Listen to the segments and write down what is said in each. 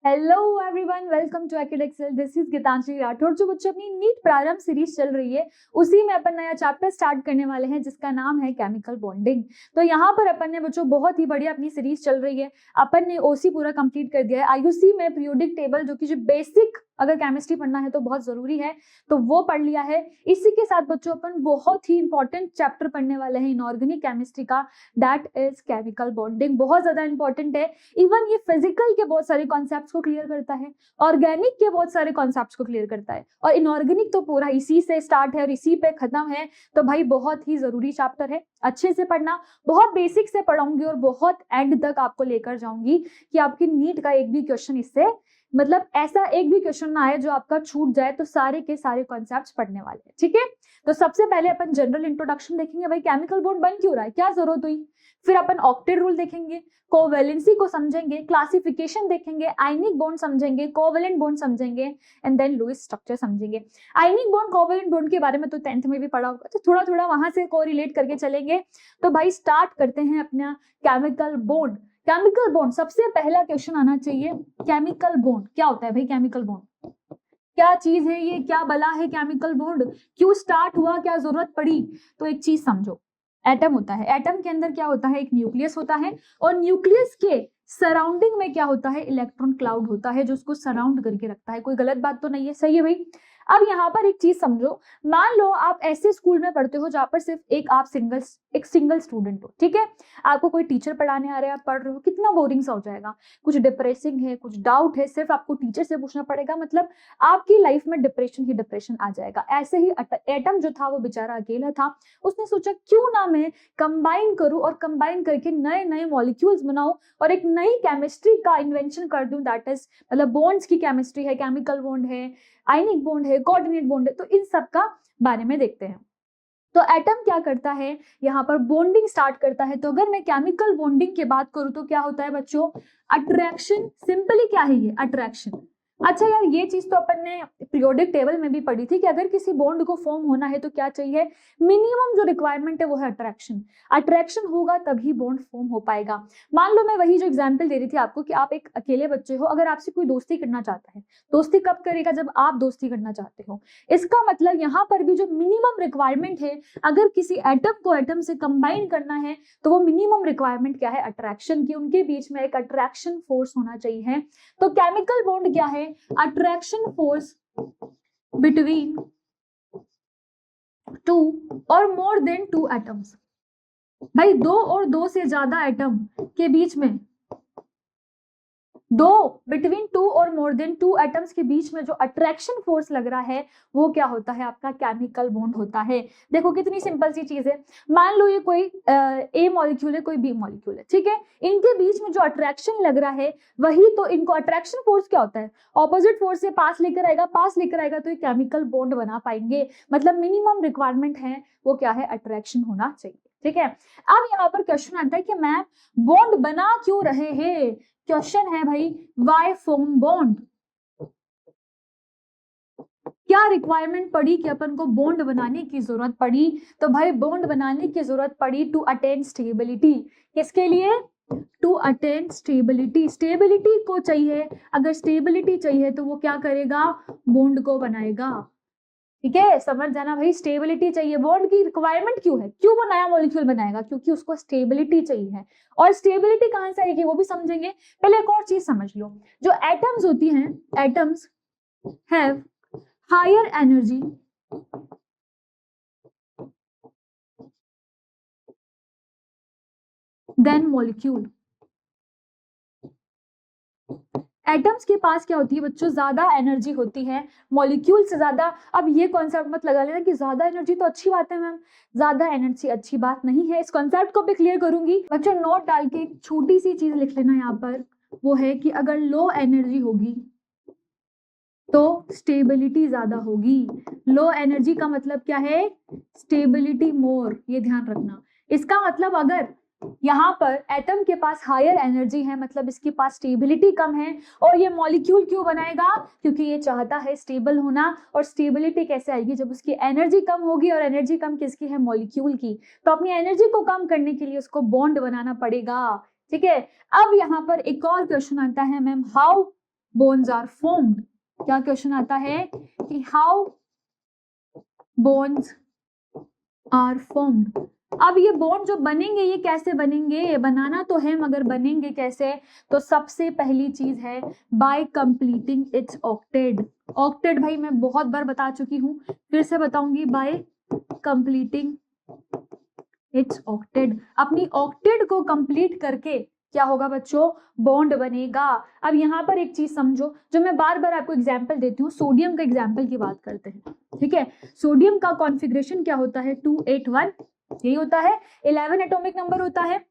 Hello everyone, welcome to Acadexcel. This is Geetanjali Rathore. जो बच्चों अपनी नीट प्रारंभ सीरीज चल रही है उसी में अपन नया चैप्टर स्टार्ट करने वाले हैं जिसका नाम है केमिकल बॉन्डिंग। तो यहाँ पर अपन ने बच्चों बहुत ही बढ़िया अपनी सीरीज चल रही है। अपन ने ओसी पूरा कंप्लीट कर दिया है। आईयूसी में पीरियोडिक टेबल जो कि जो बेसिक अगर केमिस्ट्री पढ़ना है तो बहुत जरूरी है तो वो पढ़ लिया है। इसी के साथ बच्चों अपन बहुत ही इंपॉर्टेंट चैप्टर पढ़ने वाले हैं इनऑर्गेनिक केमिस्ट्री का, दैट इज केमिकल बॉन्डिंग। बहुत ज्यादा इंपॉर्टेंट है। इवन ये फिजिकल के बहुत सारे कॉन्सेप्ट्स को क्लियर करता है, ऑर्गेनिक के बहुत सारे कॉन्सेप्ट्स को क्लियर करता है, और इनऑर्गेनिक तो पूरा इसी से स्टार्ट है और इसी पे खत्म है। तो भाई बहुत ही जरूरी चैप्टर है, अच्छे से पढ़ना। बहुत बेसिक से पढ़ाऊंगी और बहुत एंड तक आपको लेकर जाऊंगी कि आपकी नीट का एक भी क्वेश्चन इससे मतलब ऐसा एक भी क्वेश्चन ना आए जो आपका छूट जाए। तो सारे के सारे कॉन्सेप्ट्स पढ़ने वाले हैं, ठीक है। तो सबसे पहले अपन जनरल इंट्रोडक्शन देखेंगे, भाई केमिकल बॉन्ड बन क्यों रहा है, क्या जरूरत हुई। फिर अपन ऑक्टेट रूल देखेंगे, कोवैलेंसी को समझेंगे, क्लासिफिकेशन देखेंगे, आयनिक बॉन्ड समझेंगे, कोवैलेंट बॉन्ड समझेंगे, एंड देन लुईस स्ट्रक्चर समझेंगे। आयनिक बॉन्ड कोवैलेंट बॉन्ड के बारे में तो 10th में भी पढ़ा होगा, तो थोड़ा थोड़ा वहां से कोरिलेट करके चलेंगे। तो भाई स्टार्ट करते हैं अपना केमिकल बॉन्ड। केमिकल बॉन्ड सबसे पहला क्वेश्चन आना चाहिए, केमिकल बॉन्ड क्या होता है भाई। केमिकल बॉन्ड क्या चीज है, ये क्या बला है केमिकल बॉन्ड, क्यों स्टार्ट हुआ, क्या जरूरत पड़ी। तो एक चीज समझो, एटम होता है, एटम के अंदर क्या होता है, एक न्यूक्लियस होता है, और न्यूक्लियस के सराउंडिंग में क्या होता है, इलेक्ट्रॉन क्लाउड होता है जो उसको सराउंड करके रखता है। कोई गलत बात तो नहीं है, सही है भाई। अब यहाँ पर एक चीज समझो, मान लो आप ऐसे स्कूल में पढ़ते हो जहां पर सिर्फ एक सिंगल स्टूडेंट हो, ठीक है। आपको कोई टीचर पढ़ाने आ रहा है, आप पढ़ रहे हो, कितना बोरिंग सा हो जाएगा, कुछ डिप्रेसिंग है, कुछ डाउट है, सिर्फ आपको टीचर से पूछना पड़ेगा, मतलब आपकी लाइफ में डिप्रेशन ही डिप्रेशन आ जाएगा। ऐसे ही एटम जो था वो बेचारा अकेला था, उसने सोचा क्यों ना मैं कंबाइन करूं और कंबाइन करके नए नए मॉलिक्यूल्स बनाऊं और एक नई केमिस्ट्री का इन्वेंशन कर दूं, दैट इज मतलब बॉन्ड्स की केमिस्ट्री है, केमिकल बॉन्ड है, आयनिक बॉन्ड है, कोऑर्डिनेट बॉन्ड है। तो इन सब का बारे में देखते हैं। तो एटम क्या करता है, यहाँ पर बॉन्डिंग स्टार्ट करता है। तो अगर मैं केमिकल बॉन्डिंग की बात करूं तो क्या होता है बच्चों, अट्रैक्शन। सिंपली क्या है ये, अट्रैक्शन। अच्छा यार, ये चीज तो अपन ने पीरियोडिक टेबल में भी पढ़ी थी कि अगर किसी बॉन्ड को फॉर्म होना है तो क्या चाहिए, मिनिमम जो रिक्वायरमेंट है वो है अट्रैक्शन। अट्रैक्शन होगा तभी बॉन्ड फॉर्म हो पाएगा। मान लो मैं वही जो एग्जांपल दे रही थी आपको कि आप एक अकेले बच्चे हो, अगर आपसे कोई दोस्ती करना चाहता है, दोस्ती कब करेगा, जब आप दोस्ती करना चाहते हो। इसका मतलब यहाँ पर भी जो मिनिमम रिक्वायरमेंट है, अगर किसी एटम को एटम से कंबाइन करना है तो वो मिनिमम रिक्वायरमेंट क्या है, अट्रैक्शन की। उनके बीच में एक अट्रैक्शन फोर्स होना चाहिए। तो केमिकल बॉन्ड क्या है, अट्रैक्शन फोर्स बिटवीन टू और मोर देन टू एटम्स। भाई दो और दो से ज्यादा एटम के बीच में, बिटवीन टू और मोर देन टू एटम्स के बीच में जो अट्रैक्शन फोर्स लग रहा है वो क्या होता है, आपका केमिकल बॉन्ड होता है। देखो कितनी सिंपल सी चीज है। मान लो ये कोई ए मॉलिक्यूल है, कोई बी मॉलिक्यूल है, ठीक है। इनके बीच में जो अट्रैक्शन लग रहा है वही तो इनको अट्रैक्शन फोर्स क्या होता है, ऑपोजिट फोर्स से पास लेकर आएगा तो ये केमिकल बॉन्ड बना पाएंगे। मतलब मिनिमम रिक्वायरमेंट है वो क्या है, अट्रैक्शन होना चाहिए, ठीक है। अब यहाँ पर क्वेश्चन आता है कि मैम बॉन्ड बना क्यों रहे हैं। क्वेश्चन है भाई, वाई फॉर्म बॉन्ड। क्या रिक्वायरमेंट पड़ी कि अपन को बॉन्ड बनाने की जरूरत पड़ी। तो भाई बॉन्ड बनाने की जरूरत पड़ी टू अटेन स्टेबिलिटी। किसके लिए, टू अटेन स्टेबिलिटी। स्टेबिलिटी को चाहिए, अगर स्टेबिलिटी चाहिए तो वो क्या करेगा, बॉन्ड को बनाएगा। ठीक है, समझ जाना भाई, स्टेबिलिटी चाहिए। बॉन्ड की रिक्वायरमेंट क्यों है, क्यों वो नया मॉलिक्यूल बनाएगा, क्योंकि उसको स्टेबिलिटी चाहिए है। और स्टेबिलिटी कहां से आएगी वो भी समझेंगे। पहले एक और चीज समझ लो, जो एटम्स होती हैं, atoms have higher energy than molecule. Atoms के पास क्या होती है बच्चों, ज्यादा एनर्जी होती है मॉलिक्यूल से ज्यादा। अब ये कॉन्सेप्ट मत लगा लेना कि ज्यादा एनर्जी तो अच्छी बात है मैम, ज्यादा एनर्जी अच्छी बात नहीं है। इस कॉन्सेप्ट को भी क्लियर करूंगी बच्चों। नोट डाल के एक छोटी सी चीज लिख लेना यहाँ पर, वो है कि अगर लो एनर्जी होगी तो स्टेबिलिटी ज्यादा होगी। लो एनर्जी का मतलब क्या है, स्टेबिलिटी मोर, ये ध्यान रखना। इसका मतलब अगर यहाँ पर एटम के पास हायर एनर्जी है मतलब इसके पास स्टेबिलिटी कम है। और ये मॉलिक्यूल क्यों बनाएगा, क्योंकि ये चाहता है स्टेबल होना। और स्टेबिलिटी कैसे आएगी, जब उसकी एनर्जी कम होगी, और एनर्जी कम किसकी है, मॉलिक्यूल की। तो अपनी एनर्जी को कम करने के लिए उसको बॉन्ड बनाना पड़ेगा, ठीक है। अब यहाँ पर एक और क्वेश्चन आता है, ma'am how bones are formed. क्या क्वेश्चन आता है कि हाउ बोन्स आर फॉर्म्ड। अब ये बॉन्ड जो बनेंगे ये कैसे बनेंगे, ये बनाना तो है मगर बनेंगे कैसे, तो सबसे पहली चीज है bye completing it's octet. Octet भाई मैं बहुत बार बता चुकी हूं, फिर से बताऊंगी, बाय कंप्लीटिंग इट्स ऑक्टेट। अपनी ऑक्टेट को कंप्लीट करके क्या होगा बच्चों, बॉन्ड बनेगा। अब यहाँ पर एक चीज समझो, जो मैं बार बार आपको एग्जांपल देती हूँ, सोडियम का एग्जांपल की बात करते हैं, ठीक है। सोडियम का कॉन्फ़िगरेशन क्या होता है, 281, यही होता है, 11 एटॉमिक नंबर होता है।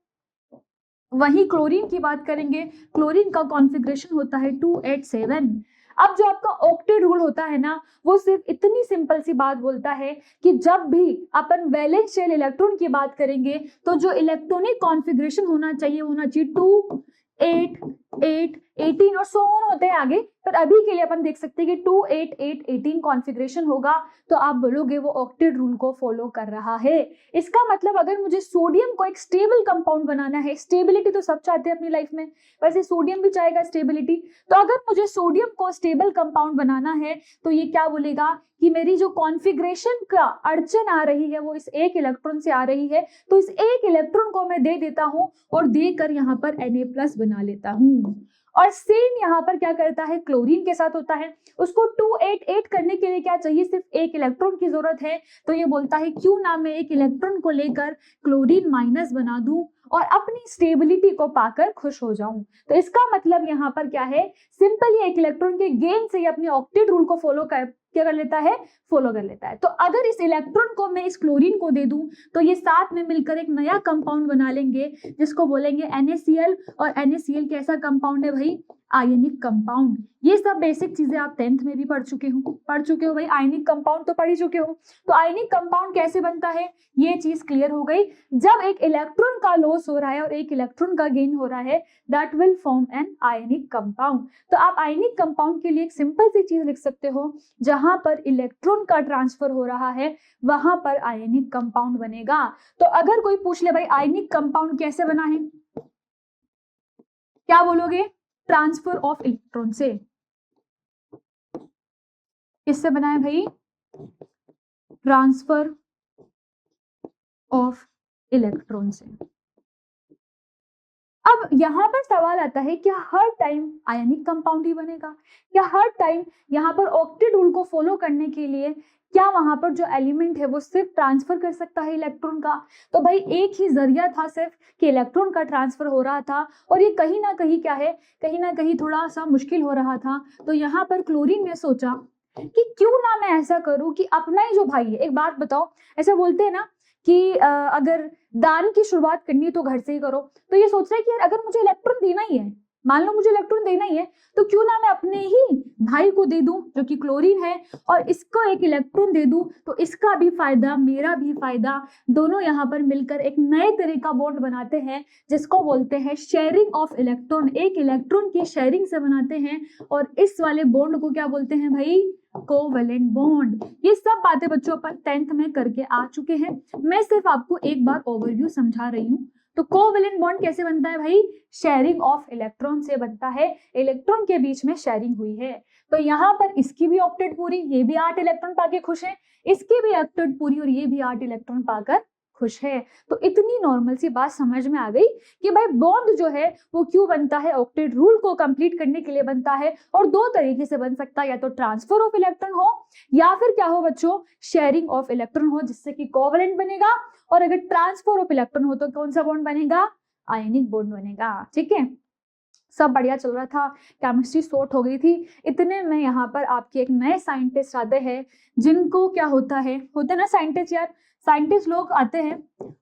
वही क्लोरीन की बात करेंगे, क्लोरीन का कॉन्फ़िगरेशन होता है 287। अब जो आपका ऑक्टेट रूल होता है ना, वो सिर्फ इतनी सिंपल सी बात बोलता है कि जब भी अपन वैलेंस शेल इलेक्ट्रॉन की बात करेंगे तो जो इलेक्ट्रॉनिक कॉन्फ़िगरेशन होना चाहिए 2, 8, 8, 18 और सो ऑन होते हैं आगे, पर अभी के लिए अपन देख सकते हैं कि 2, 8, 8, 18 कॉन्फ़िगरेशन होगा, तो आप बोलोगे वो ऑक्टेट रूल को फॉलो कर रहा है। इसका मतलब अगर मुझे सोडियम को एक स्टेबल कंपाउंड बनाना है, स्टेबिलिटी तो सब चाहते हैं अपनी लाइफ में, वैसे सोडियम भी चाहेगा स्टेबिलिटी, तो अगर मुझे सोडियम को स्टेबल कंपाउंड बनाना है तो ये क्या बोलेगा कि मेरी जो कॉन्फ़िगरेशन का अड़चन आ रही है वो इस एक इलेक्ट्रॉन से आ रही है, तो इस एक इलेक्ट्रॉन को मैं दे देता हूं और देकर यहाँ पर Na+ बना लेता हूं। और सेम यहाँ पर क्या करता है, क्लोरीन के साथ होता है, उसको 288 करने के लिए क्या चाहिए, सिर्फ एक इलेक्ट्रॉन की जरूरत है, तो ये बोलता है क्यों ना मैं एक इलेक्ट्रॉन को लेकर क्लोरीन माइनस बना दूं और अपनी स्टेबिलिटी को पाकर खुश हो जाऊं। तो इसका मतलब यहाँ पर क्या है, सिंपली एक इलेक्ट्रॉन के गेन से ही अपने ऑक्टेट रूल को क्या कर लेता है, फॉलो कर लेता है। तो अगर इस इलेक्ट्रॉन को मैं इस क्लोरीन को दे दूं तो ये साथ में मिलकर एक नया कंपाउंड बना लेंगे जिसको बोलेंगे NaCl, और NaCl कैसा कंपाउंड है भाई, आयनिक कंपाउंड। ये सब बेसिक चीजें आप 10th में भी पढ़ चुके हो भाई, आयनिक कंपाउंड तो पढ़ ही चुके हो। तो आयनिक कंपाउंड कैसे बनता है, ये चीज क्लियर हो गई। जब एक इलेक्ट्रॉन का लॉस हो रहा है और एक इलेक्ट्रॉन का गेन हो रहा है, that will form an ionic compound. तो आप आयनिक कंपाउंड के लिए एक सिंपल सी चीज लिख सकते हो, जहां पर इलेक्ट्रॉन का ट्रांसफर हो रहा है वहां पर आयनिक कंपाउंड बनेगा। तो अगर कोई पूछ ले भाई आयनिक कंपाउंड कैसे बना है, क्या बोलोगे, ट्रांसफर ऑफ इलेक्ट्रॉन से। किससे बना है भाई, ट्रांसफर ऑफ इलेक्ट्रॉन से। अब यहां पर सवाल आता है, क्या हर टाइम आयनिक कंपाउंड ही बनेगा, क्या हर टाइम यहाँ पर ऑक्टेट रूल को फॉलो करने के लिए क्या वहां पर जो एलिमेंट है वो सिर्फ ट्रांसफर कर सकता है इलेक्ट्रॉन का। तो भाई एक ही जरिया था सिर्फ कि इलेक्ट्रॉन का ट्रांसफर हो रहा था, और ये कहीं ना कहीं क्या है, कहीं ना कहीं थोड़ा सा मुश्किल हो रहा था। तो यहाँ पर क्लोरीन ने सोचा कि क्यों ना मैं ऐसा करूं कि अपना ही जो भाई है, एक बात बताओ, ऐसा बोलते हैं ना कि अगर दान की शुरुआत करनी है तो घर से ही करो। तो ये सोच रहा है कि यार अगर मुझे इलेक्ट्रॉन देना ही है, मान लो मुझे इलेक्ट्रॉन देना ही है, तो क्यों ना मैं अपने ही भाई को दे दूं जो कि क्लोरीन है, और इसको एक इलेक्ट्रॉन दे दूं, तो इसका भी फायदा मेरा भी फायदा, दोनों यहाँ पर मिलकर एक नए तरह का बॉन्ड बनाते हैं जिसको बोलते हैं शेयरिंग ऑफ इलेक्ट्रॉन। एक इलेक्ट्रॉन की शेयरिंग से बनाते हैं, और इस वाले बॉन्ड को क्या बोलते हैं भाई, कोवेलेंट बॉन्ड। ये सब बातें बच्चों अपन 10th में करके आ चुके हैं, मैं सिर्फ आपको एक बार ओवरव्यू समझा रही हूँ। तो कोवेलेंट बॉन्ड कैसे बनता है भाई, शेयरिंग ऑफ इलेक्ट्रॉन से बनता है, इलेक्ट्रॉन के बीच में शेयरिंग हुई है। तो यहाँ पर इसकी भी ऑक्टेट पूरी, ये भी 8 इलेक्ट्रॉन पाके खुश है, इसकी भी ऑक्टेट पूरी और ये भी 8 इलेक्ट्रॉन पाकर खुश है। तो इतनी नॉर्मल सी बात समझ में आ गई कि भाई बॉन्ड जो है वो क्यों बनता है, ऑक्टेट रूल को कंप्लीट करने के लिए बनता है, और दो तरीके से बन सकता है, या तो ट्रांसफर ऑफ इलेक्ट्रॉन हो या फिर क्या हो बच्चों, शेयरिंग ऑफ इलेक्ट्रॉन हो, जिससे कि कोवेलेंट बनेगा। और अगर ट्रांसफर ऑफ इलेक्ट्रॉन हो तो कौन सा बॉन्ड बनेगा, आयनिक बॉन्ड बनेगा। ठीक है, सब बढ़िया चल रहा था, केमिस्ट्री सॉर्ट हो गई थी। इतने में यहाँ पर आपके एक नए साइंटिस्ट आते हैं, जिनको क्या होता है ना साइंटिस्ट, यार साइंटिस्ट लोग आते हैं,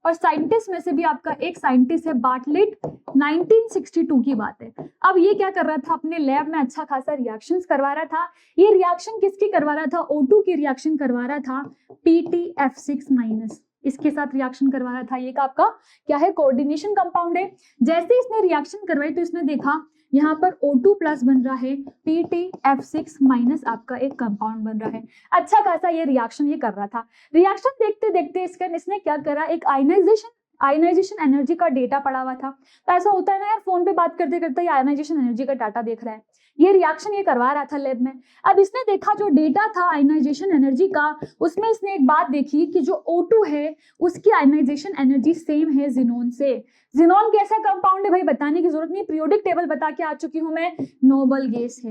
और साइंटिस्ट में से भी आपका एक साइंटिस्ट है बार्टलेट, 1962 की बात है। अब ये क्या कर रहा था, अपने लैब में अच्छा खासा रिएक्शंस करवा रहा था। ये रिएक्शन किसकी करवा रहा था, O2 की रिएक्शन करवा रहा था, PtF6- इसके साथ रिएक्शन करवा रहा था। ये आपका क्या है, कोऑर्डिनेशन कंपाउंड है। जैसे इसने रिएक्शन करवाई तो इसने देखा यहाँ पर O2+ बन रहा है, PtF6- आपका एक कंपाउंड बन रहा है। अच्छा खासा ये रिएक्शन ये कर रहा था। रिएक्शन देखते देखते इसने क्या करा, एक आयनाइजेशन एनर्जी का डेटा पड़ा हुआ था। तो ऐसा होता है ना यार, फोन पे बात करते करते ये आयनाइजेशन एनर्जी का डाटा देख रहा है, ये रिएक्शन ये करवा रहा था लैब में। अब इसने देखा जो डेटा था आयनाइजेशन एनर्जी का, उसमें इसने एक बात देखी कि जो O2 है उसकी आयनाइजेशन एनर्जी सेम है जिनोन से। जिनोन कैसा कंपाउंड है भाई, बताने की जरूरत नहीं, पीरियोडिक टेबल बता के आ चुकी हूं मैं, नोबल गैस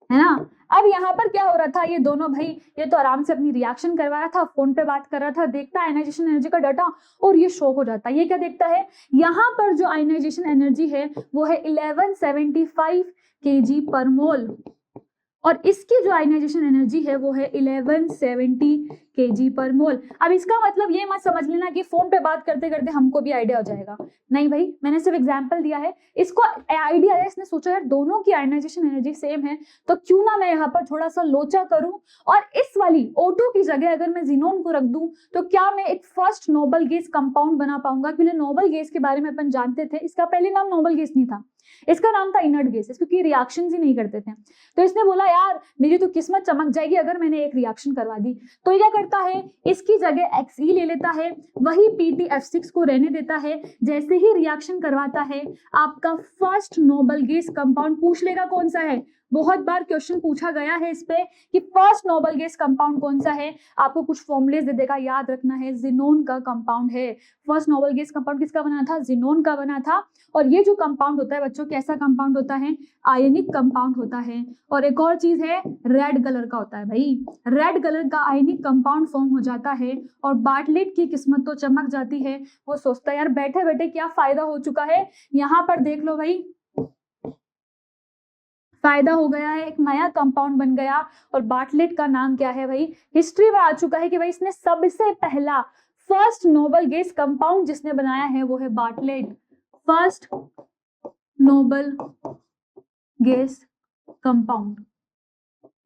है ना। अब यहाँ पर क्या हो रहा था, ये दोनों भाई ये तो आराम से अपनी रिएक्शन करवा रहा था, फोन पे बात कर रहा था, देखता है आयनाइजेशन एनर्जी का डाटा और ये शॉक हो जाता है। ये क्या देखता है, यहाँ पर जो आयनाइजेशन एनर्जी है वो है 1175 kg पर मोल, और इसकी जो आयनाइजेशन एनर्जी है वो है 1170 kg पर मोल। अब इसका मतलब ये मत समझ लेना कि फोन पे बात करते करते हमको भी आइडिया हो जाएगा, नहीं भाई, मैंने सिर्फ एग्जांपल दिया है। इसको आइडिया है, इसने सोचा यार दोनों की आयनाइजेशन एनर्जी सेम है तो क्यों ना मैं यहाँ पर थोड़ा सा लोचा करूं, और इस वाली O2 की जगह अगर मैं जिनोन को रख दूं तो क्या मैं एक फर्स्ट नोबल गैस कंपाउंड बना पाऊंगा। क्योंकि नोबल गैस के बारे में अपन जानते थे, इसका पहले नाम नोबल गैस नहीं था, इसका नाम था इनर्ट गैसेस, क्योंकि रिएक्शन ही नहीं करते थे। तो इसने बोला यार मेरी तो किस्मत चमक जाएगी अगर मैंने एक रिएक्शन करवा दी। तो ये क्या करता है, इसकी जगह Xe ले लेता है, वही PtF6 को रहने देता है, जैसे ही रिएक्शन करवाता है आपका फर्स्ट नोबल गैस कंपाउंड पूछ लेगा कौन सा है। बहुत बार क्वेश्चन पूछा गया है इस पे कि फर्स्ट नोबल गैस कंपाउंड कौन सा है, आपको कुछ फॉर्मुलेज दे देगा, याद रखना है जिनोन का कंपाउंड है। फर्स्ट नोबल गैस कंपाउंड किसका बना था, जिनोन का बना था। और ये जो कंपाउंड होता है बच्चों, कैसा कंपाउंड होता है, आयनिक कंपाउंड होता है। और एक और चीज है, रेड कलर का होता है भाई, रेड कलर का आयनिक कंपाउंड फॉर्म हो जाता है। और बार्टलेट की किस्मत तो चमक जाती है, वो सोचता है यार बैठे बैठे क्या फायदा हो चुका है, यहाँ पर देख लो भाई फायदा हो गया है, एक नया कंपाउंड बन गया। और बार्टलेट का नाम क्या है भाई, हिस्ट्री में आ चुका है कि भाई इसने सबसे पहला फर्स्ट नोबल गैस कंपाउंड जिसने बनाया है वो है Bartlett, first noble gas compound,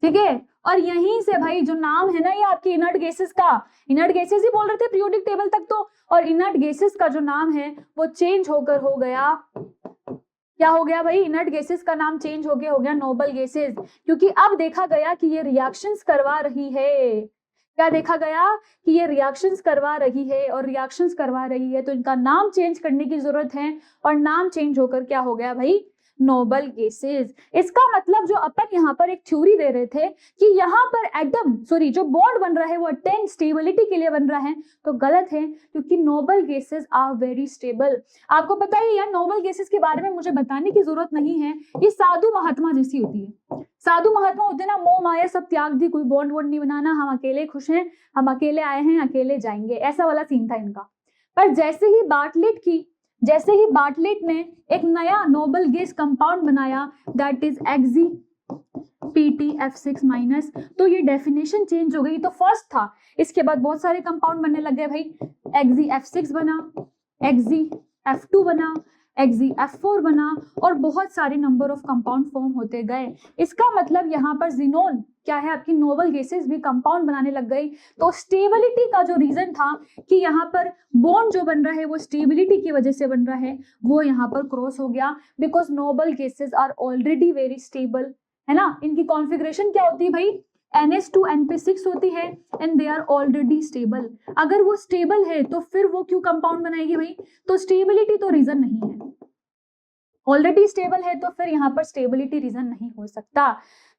ठीक है। और यहीं से भाई जो नाम है ना ये आपकी इनर्ट गैसेस का, इनर्ट गैसेस ही बोल रहे थे पीरियोडिक टेबल तक तो, और इनर्ट गैसेस का जो नाम है वो चेंज होकर हो गया, क्या हो गया भाई, इनर्ट गैसेस का नाम चेंज हो गया नोबल गैसेस। क्योंकि अब देखा गया कि ये रिएक्शंस करवा रही है, क्या देखा गया कि ये रिएक्शंस करवा रही है, और रिएक्शंस करवा रही है तो इनका नाम चेंज करने की जरूरत है, और नाम चेंज होकर क्या हो गया भाई, नोबल गैसेस। इसका मतलब जो अपन यहाँ पर एक थ्योरी दे रहे थे कि यहाँ पर एटम सॉरी जो बॉन्ड बन रहा है वो अटेन स्टेबिलिटी के लिए बन रहा है, तो गलत है, क्योंकि noble gases are very stable. आपको पता है यार नोबल गैसेस के बारे में मुझे बताने की जरूरत नहीं है, ये साधु महात्मा जैसी होती है। साधु महात्मा होते हैं ना, मोह माया सब त्याग दी, कोई बॉन्ड वॉन्ड नहीं बनाना, हम अकेले खुश हैं, हम अकेले आए हैं अकेले जाएंगे, ऐसा वाला सीन था इनका। पर जैसे ही बार्टलेट ने एक नया नोबल गैस कंपाउंड बनाया दैट इज PtF6 माइनस, तो ये डेफिनेशन चेंज हो गई। तो फर्स्ट था, इसके बाद बहुत सारे कंपाउंड बनने लग गए भाई, Xf6 बना, Xf2 बना, Xf4 बना, और बहुत सारे नंबर ऑफ कंपाउंड फॉर्म होते गए। इसका मतलब यहाँ पर जिनोन क्या है, आपकी नोबल गैसेस भी कंपाउंड बनाने लग गई। तो स्टेबिलिटी का जो रीजन था कि यहाँ पर बॉन्ड जो बन रहा है वो स्टेबिलिटी की वजह से बन रहा है, वो यहाँ पर क्रॉस हो गया, because noble gases are already very stable, है ना। इनकी कॉन्फ़िगरेशन क्या होती है भाई, NH2NP6 होती है, and they are already stable. अगर वो स्टेबल है तो फिर वो क्यों कंपाउंड बनाएगी भाई, तो स्टेबिलिटी तो रीजन नहीं है, ऑलरेडी स्टेबल है तो फिर यहाँ पर स्टेबिलिटी रीजन नहीं हो सकता।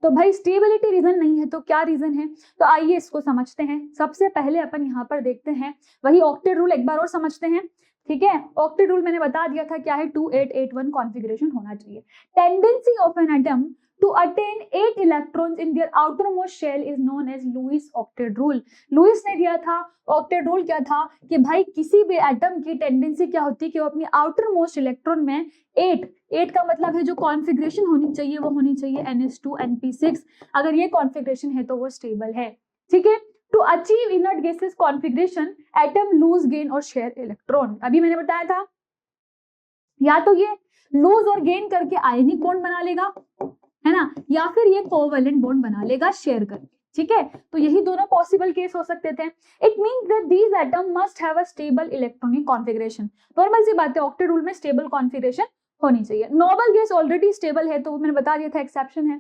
तो भाई स्टेबिलिटी रीजन नहीं है तो क्या रीजन है, तो आइए इसको समझते हैं। सबसे पहले अपन यहाँ पर देखते हैं वही ऑक्टेट रूल, एक बार और समझते हैं, ठीक है। ऑक्टेट रूल मैंने बता दिया था क्या है, 2881 कॉन्फ़िगरेशन होना चाहिए। Tendency of an atom to attain 8 electrons in their outermost shell is known as Lewis octet rule. Lewis ने दिया था ऑक्टेट रूल, क्या था कि भाई किसी भी एटम की टेंडेंसी क्या होती है कि वो अपनी आउटर मोस्ट इलेक्ट्रॉन में 8 का मतलब है जो कॉन्फ़िगरेशन होनी चाहिए वो होनी चाहिए NH2NP6। अगर ये कॉन्फ़िगरेशन है तो वो स्टेबल है, ठीक है। To achieve inert gases configuration atom lose gain और शेयर इलेक्ट्रॉन, अभी मैंने बताया था या तो ये लूज और गेन करके आयनिक बॉन्ड बना लेगा, है ना, या फिर ये कोवेलेंट बॉन्ड बना लेगा शेयर करके, ठीक है। तो यही दोनों पॉसिबल केस हो सकते थे। It means that these atom must have a stable electronic configuration. Normal सी बात है, ऑक्टेट रूल में स्टेबल कॉन्फ़िगरेशन होनी चाहिए। नोबल गैस ऑलरेडी स्टेबल है तो वो मैंने बता दिया था एक्सेप्शन है,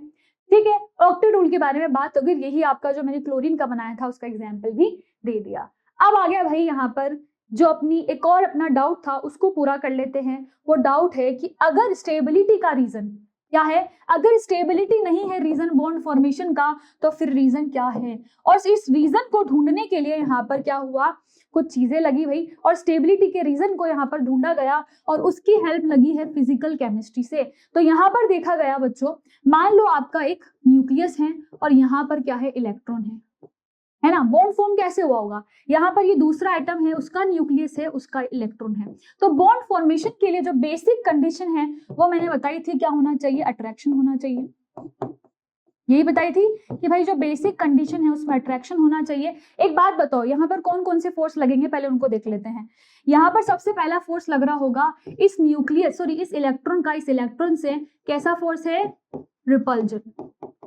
ठीक है। ऑक्टेट रूल के बारे में बात हो गई, यही आपका जो मैंने क्लोरीन का बनाया था उसका एग्जाम्पल भी दे दिया। अब आ गया भाई यहाँ पर जो अपनी एक और अपना डाउट था उसको पूरा कर लेते हैं। वो डाउट है कि अगर स्टेबिलिटी का रीजन क्या है, अगर स्टेबिलिटी नहीं है रीजन बॉन्ड फॉर्मेशन का, तो फिर रीजन क्या है। और इस रीजन को ढूंढने के लिए यहाँ पर क्या हुआ, कुछ चीजें लगी भाई, और स्टेबिलिटी के रीजन को यहाँ पर ढूंढा गया और उसकी हेल्प लगी है फिजिकल केमिस्ट्री से। तो यहाँ पर देखा गया बच्चों, मान लो आपका एक न्यूक्लियस है और यहाँ पर क्या है, इलेक्ट्रॉन है ना। बॉन्ड फॉर्म कैसे हुआ होगा, यहाँ पर ये दूसरा एटम है, उसका न्यूक्लियस है, उसका इलेक्ट्रॉन है। तो बॉन्ड फॉर्मेशन के लिए जो बेसिक कंडीशन है वो मैंने बताई थी, क्या होना चाहिए, अट्रैक्शन होना चाहिए। यही बताई थी कि भाई जो बेसिक कंडीशन है उसमें अट्रैक्शन होना चाहिए। एक बात बताओ, यहाँ पर कौन कौन से फोर्स लगेंगे, पहले उनको देख लेते हैं। यहाँ पर सबसे पहला फोर्स लग रहा होगा इस न्यूक्लियस सॉरी इस इलेक्ट्रॉन का, इस इलेक्ट्रॉन से कैसा फोर्स है, रिपल्जन।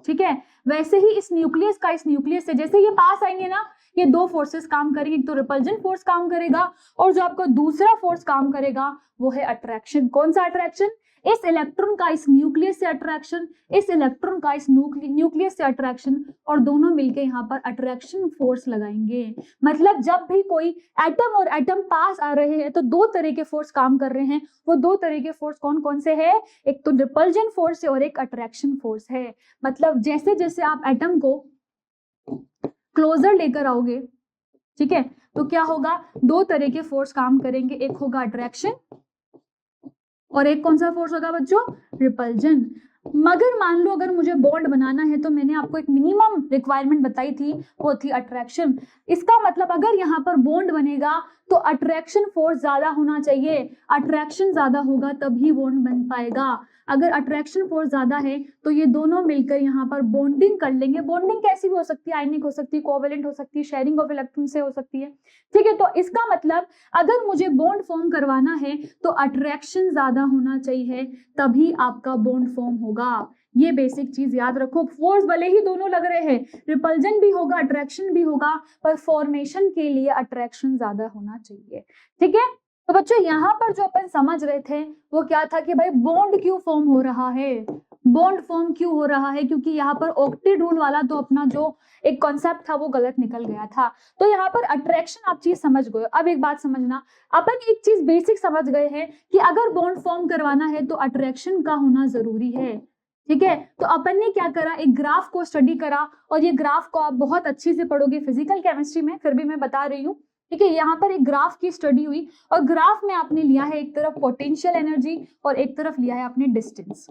ठीक है, वैसे ही इस न्यूक्लियस का इस न्यूक्लियस से जैसे ये पास आएंगे ना, ये दो फोर्सेस काम करेंगे, तो रिपल्जन फोर्स काम करेगा और जो आपका दूसरा फोर्स काम करेगा वो है अट्रैक्शन। कौन सा अट्रैक्शन, इस इलेक्ट्रॉन का इस न्यूक्लियस से अट्रैक्शन, इस इलेक्ट्रॉन का इस न्यूक्लियस से अट्रैक्शन, और दोनों मिलके यहाँ पर अट्रैक्शन फोर्स लगाएंगे। मतलब जब भी कोई एटम और एटम पास आ रहे हैं तो दो तरह के फोर्स काम कर रहे हैं। वो दो तरह के फोर्स कौन कौन से है, एक तो रिपल्जन फोर्स है और एक अट्रैक्शन फोर्स है। मतलब जैसे जैसे आप एटम को क्लोजर लेकर आओगे, ठीक है, तो क्या होगा, दो तरह के फोर्स काम करेंगे, एक होगा अट्रैक्शन और एक कौन सा फोर्स होगा बच्चों, रिपल्जन। मगर मान लो अगर मुझे बॉन्ड बनाना है तो मैंने आपको एक मिनिमम रिक्वायरमेंट बताई थी, वो थी अट्रैक्शन। इसका मतलब अगर यहाँ पर बॉन्ड बनेगा तो अट्रैक्शन फोर्स ज्यादा होना चाहिए, अट्रैक्शन ज्यादा होगा तभी बॉन्ड बन पाएगा। अगर अट्रैक्शन फोर्स ज्यादा है तो ये दोनों मिलकर यहाँ पर बॉन्डिंग कर लेंगे। बॉन्डिंग कैसी भी हो सकती है, आयनिक हो सकती है, कोवेलेंट हो सकती है, शेयरिंग ऑफ इलेक्ट्रॉन से हो सकती है। ठीक है, तो इसका मतलब अगर मुझे बॉन्ड फॉर्म करवाना है तो अट्रैक्शन ज्यादा होना चाहिए, तभी आपका बॉन्ड फॉर्म होगा। ये बेसिक चीज याद रखो। फोर्स भले ही दोनों लग रहे हैं, रिपल्जन भी होगा अट्रैक्शन भी होगा, पर फॉर्मेशन के लिए अट्रैक्शन ज्यादा होना चाहिए। ठीक है, तो बच्चों यहाँ पर जो अपन समझ रहे थे वो क्या था कि भाई बॉन्ड क्यों फॉर्म हो रहा है, बॉन्ड फॉर्म क्यों हो रहा है, क्योंकि यहाँ पर ऑक्टेट रूल वाला तो अपना जो एक कॉन्सेप्ट था वो गलत निकल गया था। तो यहाँ पर अट्रैक्शन आप चीज समझ गए। अब एक बात समझना, अपन एक चीज बेसिक समझ गए हैं कि अगर बॉन्ड फॉर्म करवाना है तो अट्रैक्शन का होना जरूरी है। ठीक है, तो अपन ने क्या करा, एक ग्राफ को स्टडी करा, और ये ग्राफ को आप बहुत अच्छे से पढ़ोगे फिजिकल केमिस्ट्री में, फिर भी मैं बता रही हूँ। ठीक है, यहाँ पर एक ग्राफ की स्टडी हुई और ग्राफ में आपने लिया है एक तरफ पोटेंशियल एनर्जी और एक तरफ लिया है आपने डिस्टेंस।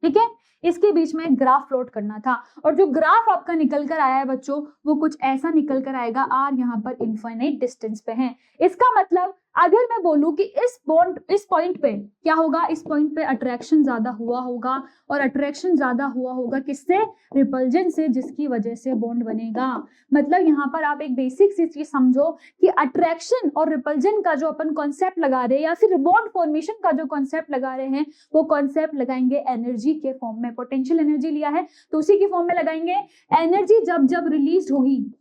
ठीक है, इसके बीच में ग्राफ प्लॉट करना था, और जो ग्राफ आपका निकल कर आया है बच्चों वो कुछ ऐसा निकल कर आएगा, आर यहाँ पर इनफाइनाइट डिस्टेंस पे है। इसका मतलब अगर मैं बोलूं कि इस पॉइंट पे क्या होगा, इस पॉइंट पे अट्रैक्शन ज्यादा हुआ होगा, और अट्रैक्शन ज्यादा हुआ होगा किससे, रिपल्जन से, जिसकी वजह से बॉन्ड बनेगा। मतलब यहाँ पर आप एक बेसिक सी चीज समझो कि अट्रैक्शन और रिपल्जन का जो अपन कॉन्सेप्ट लगा रहे हैं, या फिर बॉन्ड फॉर्मेशन का जो कॉन्सेप्ट लगा रहे हैं, वो कॉन्सेप्ट लगाएंगे एनर्जी के फॉर्म में। पोटेंशियल एनर्जी लिया है तो उसी के फॉर्म में लगाएंगे। एनर्जी जब जब रिलीज होगी,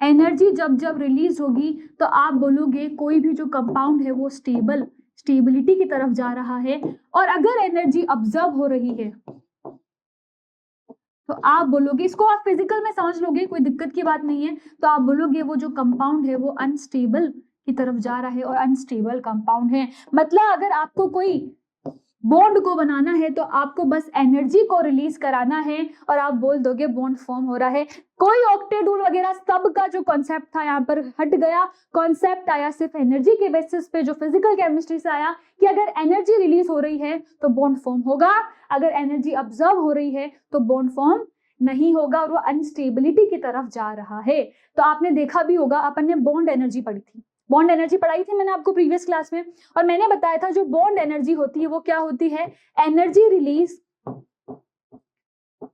एनर्जी जब जब रिलीज होगी तो आप बोलोगे कोई भी जो कंपाउंड है वो स्टेबिलिटी की तरफ जा रहा है। और अगर एनर्जी ऑब्जर्व हो रही है तो आप बोलोगे, इसको आप फिजिकल में समझ लोगे, कोई दिक्कत की बात नहीं है, तो आप बोलोगे वो जो कंपाउंड है वो अनस्टेबल की तरफ जा रहा है और अनस्टेबल कंपाउंड है। मतलब अगर आपको कोई बॉन्ड को बनाना है तो आपको बस एनर्जी को रिलीज कराना है और आप बोल दोगे बॉन्ड फॉर्म हो रहा है। कोई ऑक्टेट रूल वगैरह सब का जो कॉन्सेप्ट था यहाँ पर हट गया। कॉन्सेप्ट आया सिर्फ एनर्जी के बेसिस पे, जो फिजिकल केमिस्ट्री से आया कि अगर एनर्जी रिलीज हो रही है तो बॉन्ड फॉर्म होगा, अगर एनर्जी ऑब्जर्व हो रही है तो बॉन्ड फॉर्म नहीं होगा और वो अनस्टेबिलिटी की तरफ जा रहा है। तो आपने देखा भी होगा, अपन ने बॉन्ड एनर्जी पढ़ी थी, बॉन्ड एनर्जी पढ़ाई थी मैंने आपको प्रीवियस क्लास में, और मैंने बताया था जो बॉन्ड एनर्जी होती है वो क्या होती है, एनर्जी रिलीज।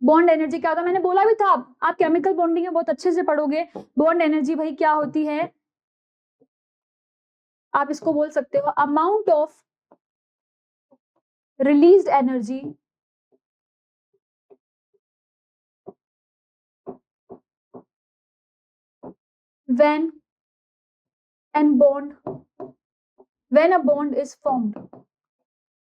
बॉन्ड एनर्जी क्या होता है, मैंने बोला भी था, आप केमिकल बॉन्डिंग में बहुत अच्छे से पढ़ोगे। बॉन्ड एनर्जी भाई क्या होती है, आप इसको बोल सकते हो amount of released energy when a bond is formed।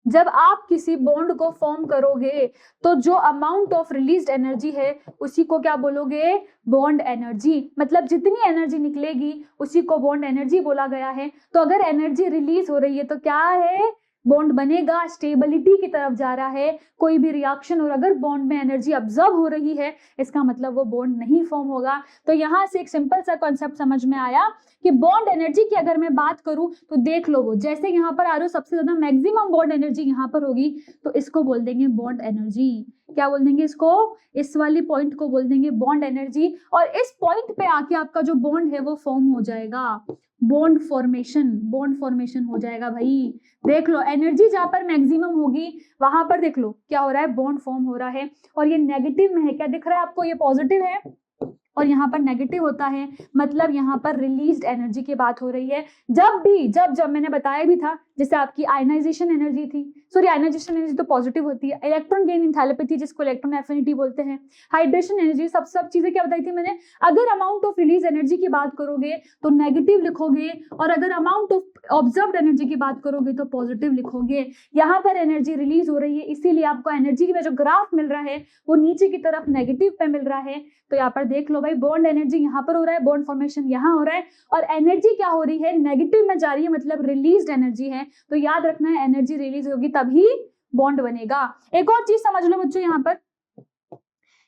जब आप किसी बॉन्ड को फॉर्म करोगे तो जो अमाउंट ऑफ रिलीज्ड एनर्जी है उसी को क्या बोलोगे, बॉन्ड एनर्जी। मतलब जितनी एनर्जी निकलेगी उसी को बॉन्ड एनर्जी बोला गया है। तो अगर एनर्जी रिलीज हो रही है तो क्या है, बॉन्ड बनेगा, स्टेबिलिटी की तरफ जा रहा है कोई भी रिएक्शन, और अगर बॉन्ड में एनर्जी ऑब्जर्व हो रही है इसका मतलब वो बॉन्ड नहीं फॉर्म होगा। तो यहाँ से एक सिंपल सा कॉन्सेप्ट समझ में आया कि बॉन्ड एनर्जी की अगर मैं बात करूं तो देख लो, वो जैसे यहाँ पर आ रहा सबसे ज्यादा मैक्सिमम बॉन्ड एनर्जी यहाँ पर होगी तो इसको बोल देंगे बॉन्ड एनर्जी। क्या बोल देंगे इसको, इस वाली पॉइंट को बोल देंगे बॉन्ड एनर्जी। और इस पॉइंट पे आके आपका जो बॉन्ड है वो फॉर्म हो जाएगा, बॉन्ड फॉर्मेशन हो जाएगा भाई। देख लो एनर्जी जहां पर मैक्सिमम होगी वहां पर देख लो क्या हो रहा है, बॉन्ड फॉर्म हो रहा है। और ये नेगेटिव में है, क्या दिख रहा है आपको, ये पॉजिटिव है और यहाँ पर नेगेटिव होता है, मतलब यहाँ पर रिलीज्ड एनर्जी की बात हो रही है। जब मैंने बताया भी था, जैसे आपकी आयनाइजेशन एनर्जी थी, सॉरी आयनाइजेशन एनर्जी तो पॉजिटिव होती है, इलेक्ट्रॉन गेन एंथैल्पी थी जिसको इलेक्ट्रॉन एफिनिटी बोलते हैं, हाइड्रेशन एनर्जी, सब चीजें क्या बताई थी मैंने। अगर अमाउंट ऑफ रिलीज एनर्जी की बात करोगे तो नेगेटिव लिखोगे, और अगर अमाउंट ऑफ ऑब्जर्व्ड एनर्जी की बात करोगे तो पॉजिटिव लिखोगे। यहाँ पर एनर्जी रिलीज हो रही है इसीलिए आपको एनर्जी में जो ग्राफ मिल रहा है वो नीचे की तरफ नेगेटिव पे मिल रहा है। तो यहाँ पर देख लो भाई, बॉन्ड एनर्जी यहाँ पर हो रहा है, बॉन्ड फॉर्मेशन यहाँ हो रहा है, और एनर्जी क्या हो रही है, नेगेटिव में जा रही है, मतलब रिलीज्ड एनर्जी है। तो याद रखना है एनर्जी रिलीज होगी तभी बॉन्ड बनेगा। एक और चीज समझ लो बच्चों, यहाँ पर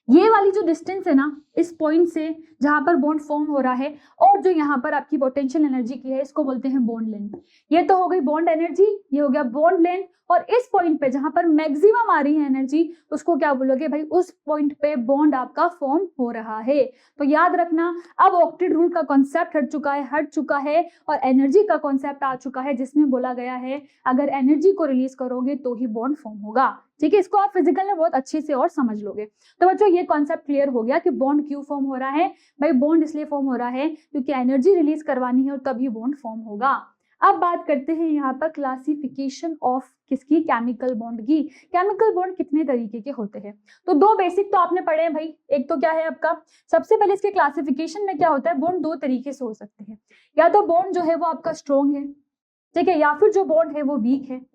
ये वाली जो डिस्टेंस है ना इस पॉइंट से जहां पर बॉन्ड फॉर्म हो रहा है और जो यहाँ पर आपकी पोटेंशियल एनर्जी की है इसको बोलते हैं बॉन्ड लेंथ। ये तो हो गई बॉन्ड एनर्जी, ये हो गया बॉन्ड लेंथ। और इस पॉइंट पे जहां पर मैक्सिमम आ रही है एनर्जी उसको क्या बोलोगे भाई, उस पॉइंट पे बॉन्ड आपका फॉर्म हो रहा है। तो याद रखना अब ऑक्टेट रूल का कॉन्सेप्ट हट चुका है और एनर्जी का कॉन्सेप्ट आ चुका है, जिसमें बोला गया है अगर एनर्जी को रिलीज करोगे तो ही बॉन्ड फॉर्म होगा। ठीक है, इसको आप फिजिकल में बहुत अच्छे से और समझ लोगे। तो बच्चों ये कॉन्सेप्ट क्लियर हो गया कि बॉन्ड क्यों फॉर्म हो रहा है। भाई बॉन्ड इसलिए फॉर्म हो रहा है क्योंकि एनर्जी रिलीज करवानी है और तभी बॉन्ड फॉर्म होगा। अब बात करते हैं यहाँ पर क्लासिफिकेशन ऑफ किसकी, केमिकल बॉन्ड की। केमिकल बॉन्ड कितने तरीके के होते हैं, तो दो बेसिक तो आपने पढ़े हैं भाई। एक तो क्या है आपका, सबसे पहले इसके क्लासिफिकेशन में क्या होता है, बॉन्ड दो तरीके से हो सकते हैं, या तो बॉन्ड जो है वो आपका स्ट्रॉन्ग है, ठीक है, या फिर जो बॉन्ड है वो वीक है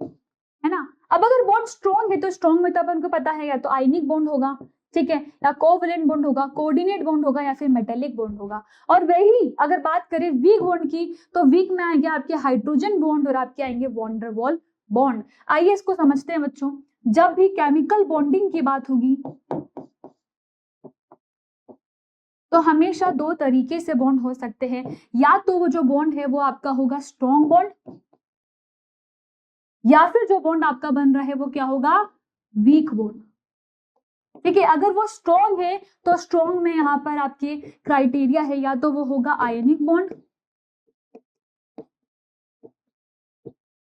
ना। अब अगर बॉन्ड स्ट्रॉन्ग है तो स्ट्रॉन्ग में तो अपन को पता है या तो आयनिक बॉन्ड होगा, ठीक है, या कोवैलेंट बॉन्ड होगा, कोऑर्डिनेट बॉन्ड होगा, या फिर मेटेलिक बॉन्ड होगा। और वही अगर बात करें वीक बॉन्ड की तो वीक में आएंगे आपके हाइड्रोजन बॉन्ड और आपके आएंगे वैन डर वाल्स बॉन्ड। आइए इसको समझते हैं बच्चों। जब भी केमिकल बॉन्डिंग की बात होगी तो हमेशा दो तरीके से बॉन्ड हो सकते हैं, या तो वो जो बॉन्ड है वो आपका होगा स्ट्रॉन्ग बॉन्ड, या फिर जो बॉन्ड आपका बन रहा है वो क्या होगा, वीक बॉन्ड। ठीक है, अगर वो स्ट्रॉन्ग है तो स्ट्रॉन्ग में यहाँ पर आपके क्राइटेरिया है, या तो वो होगा आयनिक बॉन्ड,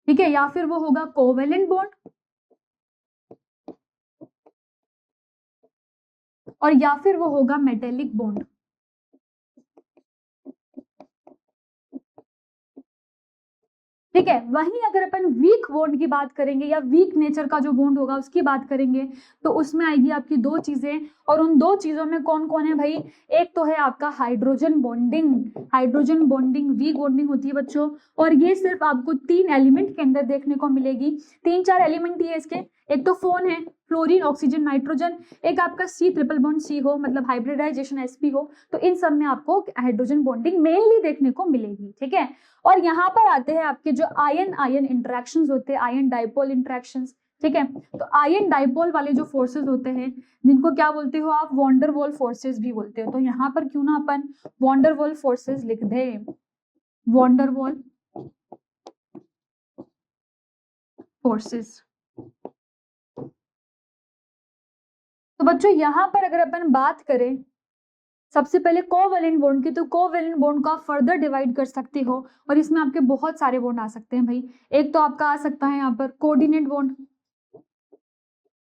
ठीक है, या फिर वो होगा कोवैलेंट बॉन्ड, और या फिर वो होगा मेटेलिक बॉन्ड। ठीक है, वहीं अगर अपन वीक बॉन्ड की बात करेंगे या वीक नेचर का जो बॉन्ड होगा उसकी बात करेंगे तो उसमें आएगी आपकी दो चीजें, और उन दो चीजों में कौन कौन है भाई, एक तो है आपका हाइड्रोजन बॉन्डिंग वीक बॉन्डिंग होती है बच्चों, और ये सिर्फ आपको 3 एलिमेंट के अंदर देखने को मिलेगी। 3-4 एलिमेंट ही है इसके, एक तो फोन है, फ्लोरीन, ऑक्सीजन, नाइट्रोजन, एक आपका C ट्रिपल बॉन्ड C हो, मतलब हाइब्रिडाइजेशन sp हो, तो इन सब में आपको हाइड्रोजन बॉन्डिंग मेनली देखने को मिलेगी। ठीक है, और यहाँ पर आते हैं आपके जो आयन इंटरेक्शंस होते हैं, आयन डाइपोल इंटरेक्शंस। ठीक है, तो आयन डाइपोल वाले जो फोर्सेस होते हैं जिनको क्या बोलते हो आप, वैन डर वाल्स फोर्सेस भी बोलते हो। तो यहाँ पर क्यों ना अपन वैन डर वाल्स फोर्सेस लिख दे, वैन डर वाल्स फोर्सेस। तो बच्चों यहाँ पर अगर अपन बात करें सबसे पहले कोवैलेंट बॉन्ड की, तो कोवैलेंट बॉन्ड को आप फर्दर डिवाइड कर सकते हो और इसमें आपके बहुत सारे बॉन्ड आ सकते हैं भाई। एक तो आपका आ सकता है यहाँ पर कोऑर्डिनेट बॉन्ड,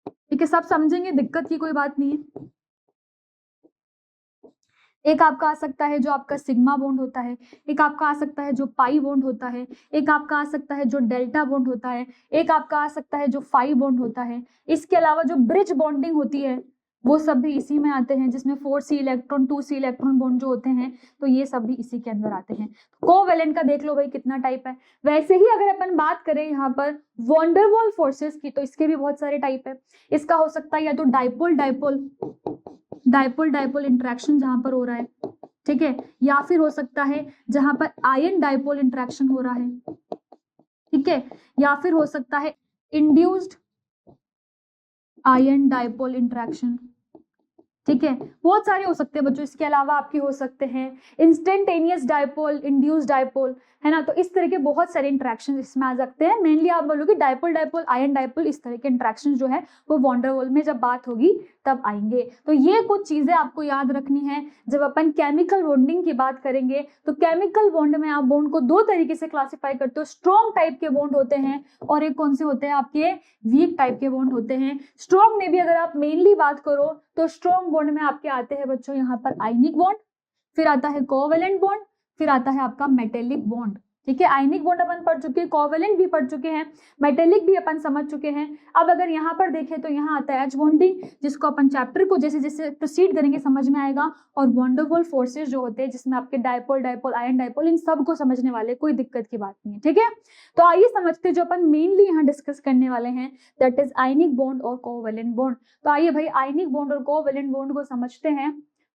ठीक है, सब समझेंगे, दिक्कत की कोई बात नहीं है। एक आपका आ सकता है जो आपका सिग्मा बॉन्ड होता है, एक आपका आ सकता है जो पाई बॉन्ड होता है, एक आपका आ सकता है जो डेल्टा बॉन्ड होता है, एक आपका आ सकता है जो फाई बॉन्ड होता है। इसके अलावा जो ब्रिज बॉन्डिंग होती है वो सब भी इसी में आते हैं, जिसमें 4c electron 2c electron bond जो होते हैं तो ये सब भी इसी के अंदर आते हैं। कोवेलेंट का देख लो भाई कितना टाइप है। वैसे ही अगर अपन बात करें यहाँ पर वॉन्डरवॉल फोर्सेस की, तो इसके भी बहुत सारे टाइप है। इसका हो सकता है या तो dipole dipole dipole dipole interaction जहां पर हो रहा है, ठीक है, या फिर हो सकता है जहां पर आयन डाइपोल इंटरेक्शन हो रहा है, ठीक है, या फिर हो सकता है इंड्यूस्ड आयन डाइपोल इंटरेक्शन, ठीक है, बहुत सारे हो सकते हैं बच्चों। इसके अलावा आपके हो सकते हैं इंस्टेंटेनियस डाइपोल, इंड्यूस्ड डाइपोल, है ना। तो इस तरह के बहुत सारे इंटरेक्शन इसमें आ सकते हैं। मेनली आप बोलोगे डाइपोल डाइपोल आयन डाइपोल, इस तरह के इंटरेक्शन जो है वो वॉन्डरवॉल में जब बात होगी तब आएंगे। तो ये कुछ चीजें आपको याद रखनी है जब अपन केमिकल बॉन्डिंग की बात करेंगे। तो केमिकल बॉन्ड में आप बॉन्ड को दो तरीके से क्लासिफाई करते हो, स्ट्रॉन्ग टाइप के बॉन्ड होते हैं और एक कौन से होते हैं आपके वीक टाइप के बॉन्ड होते हैं। स्ट्रॉन्ग में भी अगर आप मेनली बात करो तो स्ट्रॉन्ग बॉन्ड में आपके आते हैं बच्चों यहाँ पर आयनिक बॉन्ड, फिर आता है कोवेलेंट बॉन्ड, फिर आता है आपका मेटेलिक बॉन्ड, ठीक है। आयनिक बॉन्ड अपन पढ़ चुके हैं, कोवेलेंट भी पढ़ चुके हैं, मेटेलिक भी अपन समझ चुके हैं। अब अगर यहाँ पर देखें तो यहाँ आता है एच बॉन्डिंग, जिसको अपन चैप्टर को जैसे जैसे प्रोसीड करेंगे समझ में आएगा, और वॉन्डरवॉल फोर्सेस जो होते हैं जिसमें आपके डाइपोल डाइपोल आयन डाइपोल, इन सब को समझने वाले कोई दिक्कत की बात नहीं है, ठीक है। तो आइए समझते जो अपन मेनली यहाँ डिस्कस करने वाले हैं, दैट इज आयनिक बॉन्ड और कोवेलेंट बॉन्ड। तो आइए भाई आयनिक बॉन्ड और कोवेलेंट बॉन्ड को समझते हैं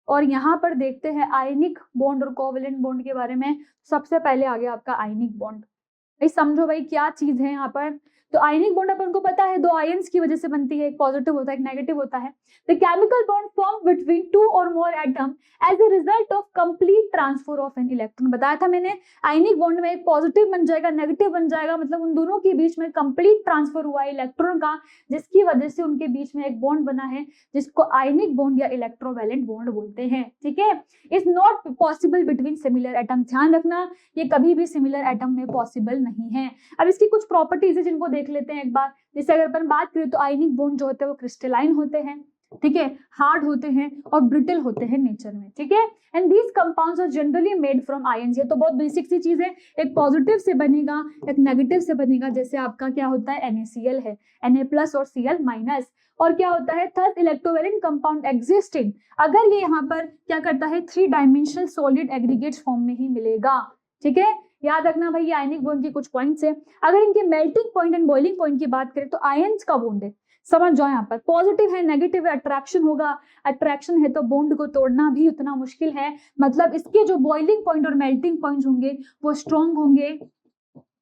और यहाँ पर देखते हैं आयनिक बॉन्ड और कोवेलेंट बॉन्ड के बारे में। सबसे पहले आ गया आपका आयनिक बॉन्ड। भाई समझो भाई क्या चीज है यहाँ पर। तो आयनिक बॉन्ड अपन को पता है दो आयंस की वजह से बनती है, एक पॉजिटिव होता है एक नेगेटिव होता है। The chemical bond form between two और more atom as a result of complete transfer of an electron. बताया था मैंने, आयनिक बॉन्ड में एक पॉजिटिव बन जाएगा नेगेटिव बन जाएगा, मतलब उन दोनों के बीच में कंप्लीट ट्रांसफर हुआ है इलेक्ट्रॉन का, जिसकी वजह से उनके बीच में एक बॉन्ड बना है जिसको आयनिक बॉन्ड या इलेक्ट्रोवैलेंट बॉन्ड बोलते हैं, ठीक है। Is not possible between similar atom. ध्यान रखना ये कभी भी सिमिलर एटम में पॉसिबल नहीं है। अब इसकी कुछ प्रॉपर्टीज है जिनको देख लेते हैं एक बार। जैसे अगर अपन बात करें तो आयनिक बॉन्ड जो होते हैं वो क्रिस्टलाइन होते हैं, ठीक है, हार्ड होते हैं और ब्रिटल होते हैं नेचर में, ठीक है। And these compounds are generally made from ions. ये तो बहुत बेसिक सी चीज है, एक पॉजिटिव से बनेगा एक नेगेटिव से बनेगा। जैसे आपका क्या होता है NaCl है, Na+ और Cl-। और क्या होता है थर्ड इलेक्ट्रोवैलेंट कंपाउंड एग्जिस्टिंग, अगर ये यहाँ पर क्या करता है 3 डायमेंशनल सॉलिड एग्रीगेट्स फॉर्म में ही मिलेगा, ठीक है। याद रखना भाई ये आयनिक बॉन्ड के कुछ पॉइंट्स है। अगर इनके melting point and boiling point की बात करें तो आयंस का बॉन्ड है, समझ जाओ यहाँ पर पॉजिटिव है नेगेटिव है, अट्रैक्शन होगा, अट्रैक्शन है तो बॉन्ड को तोड़ना भी उतना मुश्किल है। मतलब इसके जो बॉइलिंग पॉइंट और मेल्टिंग पॉइंट होंगे वो स्ट्रॉन्ग होंगे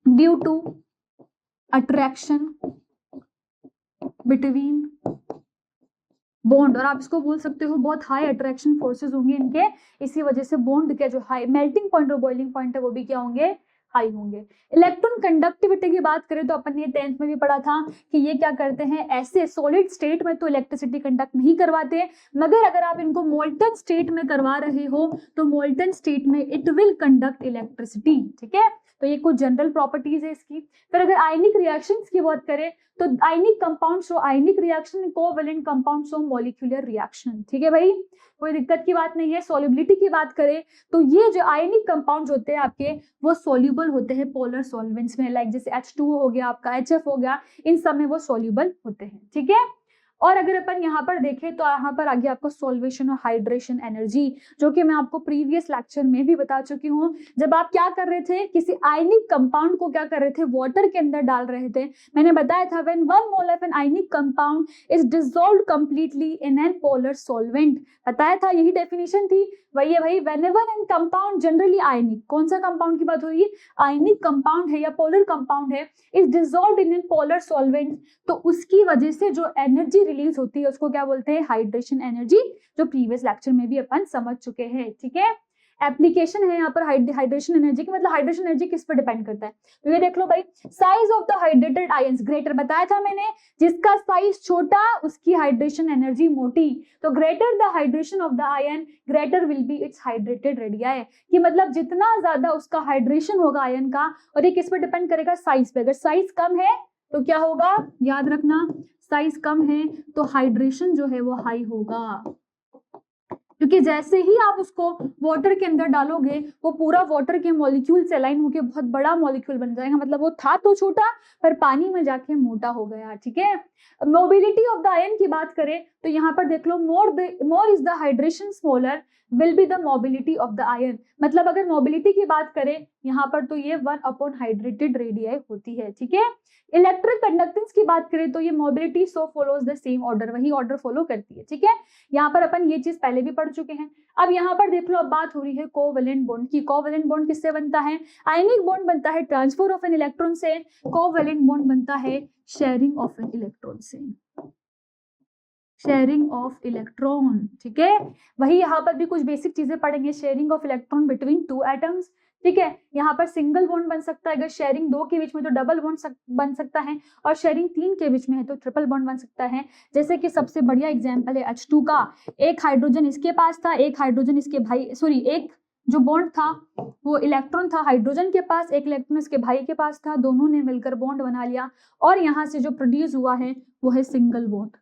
due to attraction between bond, और आप इसको बोल सकते हो बहुत हाई अट्रैक्शन फोर्सेस होंगे इनके, इसी वजह से बॉन्ड के जो हाई मेल्टिंग पॉइंट और बॉइलिंग पॉइंट है वो भी क्या होंगे हाई होंगे। इलेक्ट्रॉन कंडक्टिविटी की बात करें तो अपन ने 10th में भी पढ़ा था कि ये क्या करते हैं, ऐसे सॉलिड स्टेट में तो इलेक्ट्रिसिटी कंडक्ट नहीं करवाते, मगर अगर आप इनको मोल्टन स्टेट में करवा रहे हो तो मोल्टन स्टेट में इट विल कंडक्ट इलेक्ट्रिसिटी, ठीक है। तो ये कुछ जनरल प्रॉपर्टीज है इसकी। फिर अगर आयनिक रिएक्शंस की बात करें तो ionic compound show ionic reaction, covalent compound show molecular reaction, ठीक है भाई, कोई दिक्कत की बात नहीं है। सॉल्युबिलिटी की बात करें तो ये जो आयनिक कंपाउंड्स होते हैं आपके वो सॉल्युबल होते हैं पोलर सॉल्वेंट्स में, लाइक जैसे H2O हो गया आपका, HF हो गया, इन सब में वो सॉल्युबल होते हैं, ठीक है। और अगर अपन यहाँ पर देखें तो यहाँ पर आ गया आपको सॉल्वेशन और हाइड्रेशन एनर्जी, जो कि मैं आपको प्रीवियस लेक्चर में भी बता चुकी हूँ। जब आप क्या कर रहे थे, किसी आयनिक कंपाउंड को क्या कर रहे थे, वाटर के अंदर डाल रहे थे, मैंने बताया था when 1 mole of an ionic compound is dissolved completely in an polar solvent, बताया था, यही डेफिनेशन थी। वही है भाई, व्हेनेवर एन कंपाउंड जनरली आयनिक, कौन सा कंपाउंड की बात हो रही है, आयनिक कंपाउंड है या पोलर कंपाउंड है, is dissolved in an polar solvent, तो उसकी वजह से जो एनर्जी रिलीज होती है उसको क्या बोलते हैं, हाइड्रेशन एनर्जी, जो प्रीवियस लेक्चर में भी अपन समझ चुके हैं, ठीक है। एप्लीकेशन है यहाँ पर हाइड्रेशन एनर्जी की, मतलब हाइड्रेशन एनर्जी किस पर डिपेंड करता है, तो ये देख लो भाई, size of the hydrated ions greater, बताया था मैंने, जिसका साइज छोटा उसकी हाइड्रेशन एनर्जी मोटी, तो greater the hydration of the ion greater will be it's hydrated radii, कि मतलब जितना ज्यादा उसका हाइड्रेशन होगा आयन का, और ये किस पर डिपेंड करेगा, साइज पे। अगर साइज कम है तो क्या होगा, याद रखना, साइज कम है तो हाइड्रेशन जो है वो हाई होगा, क्योंकि जैसे ही आप उसको वाटर के अंदर डालोगे वो पूरा वाटर के मॉलिक्यूल से अलाइन होकर बहुत बड़ा मॉलिक्यूल बन जाएगा, मतलब वो था तो छोटा पर पानी में जाके मोटा हो गया, ठीक है। मोबिलिटी ऑफ द आयन की बात करें तो यहाँ पर देख लो more is the hydration smaller will be the mobility of the ion. मतलब अगर मोबिलिटी की बात करें यहाँ पर तो ये 1 हाइड्रेटेड रेडियाई होती है, ठीक है। इलेक्ट्रिक कंडक्टेंस की बात करें तो ये mobility so follows the same order, वही ऑर्डर फॉलो करती है, ठीक है। यहाँ पर अपन ये चीज पहले भी पढ़ चुके हैं। अब यहाँ पर देख लो, अब बात हो रही है कोवेलेंट बॉन्ड की। कोवेलेंट बॉन्ड किससे बनता है? आयनिक बॉन्ड बनता है ट्रांसफर ऑफ एन इलेक्ट्रॉन से, कोवेलेंट बॉन्ड बनता है शेयरिंग ऑफ एन इलेक्ट्रॉन से, शेयरिंग ऑफ इलेक्ट्रॉन, ठीक है। वही यहाँ पर भी कुछ बेसिक चीजें पढ़ेंगे, sharing of electron between 2 atoms, ठीक है। यहाँ पर सिंगल बॉन्ड बन सकता है, अगर शेयरिंग 2 के बीच में तो डबल बॉन्ड बन सकता है, और शेयरिंग 3 के बीच में है तो ट्रिपल बॉन्ड बन सकता है। जैसे कि सबसे बढ़िया एग्जांपल है H2 का, एक हाइड्रोजन इसके पास था, एक हाइड्रोजन इसके भाई, सॉरी एक जो बॉन्ड था वो इलेक्ट्रॉन था हाइड्रोजन के पास, एक इलेक्ट्रॉन इसके भाई के पास था, दोनों ने मिलकर बॉन्ड बना लिया और यहाँ से जो प्रोड्यूस हुआ है वो है सिंगल बॉन्ड,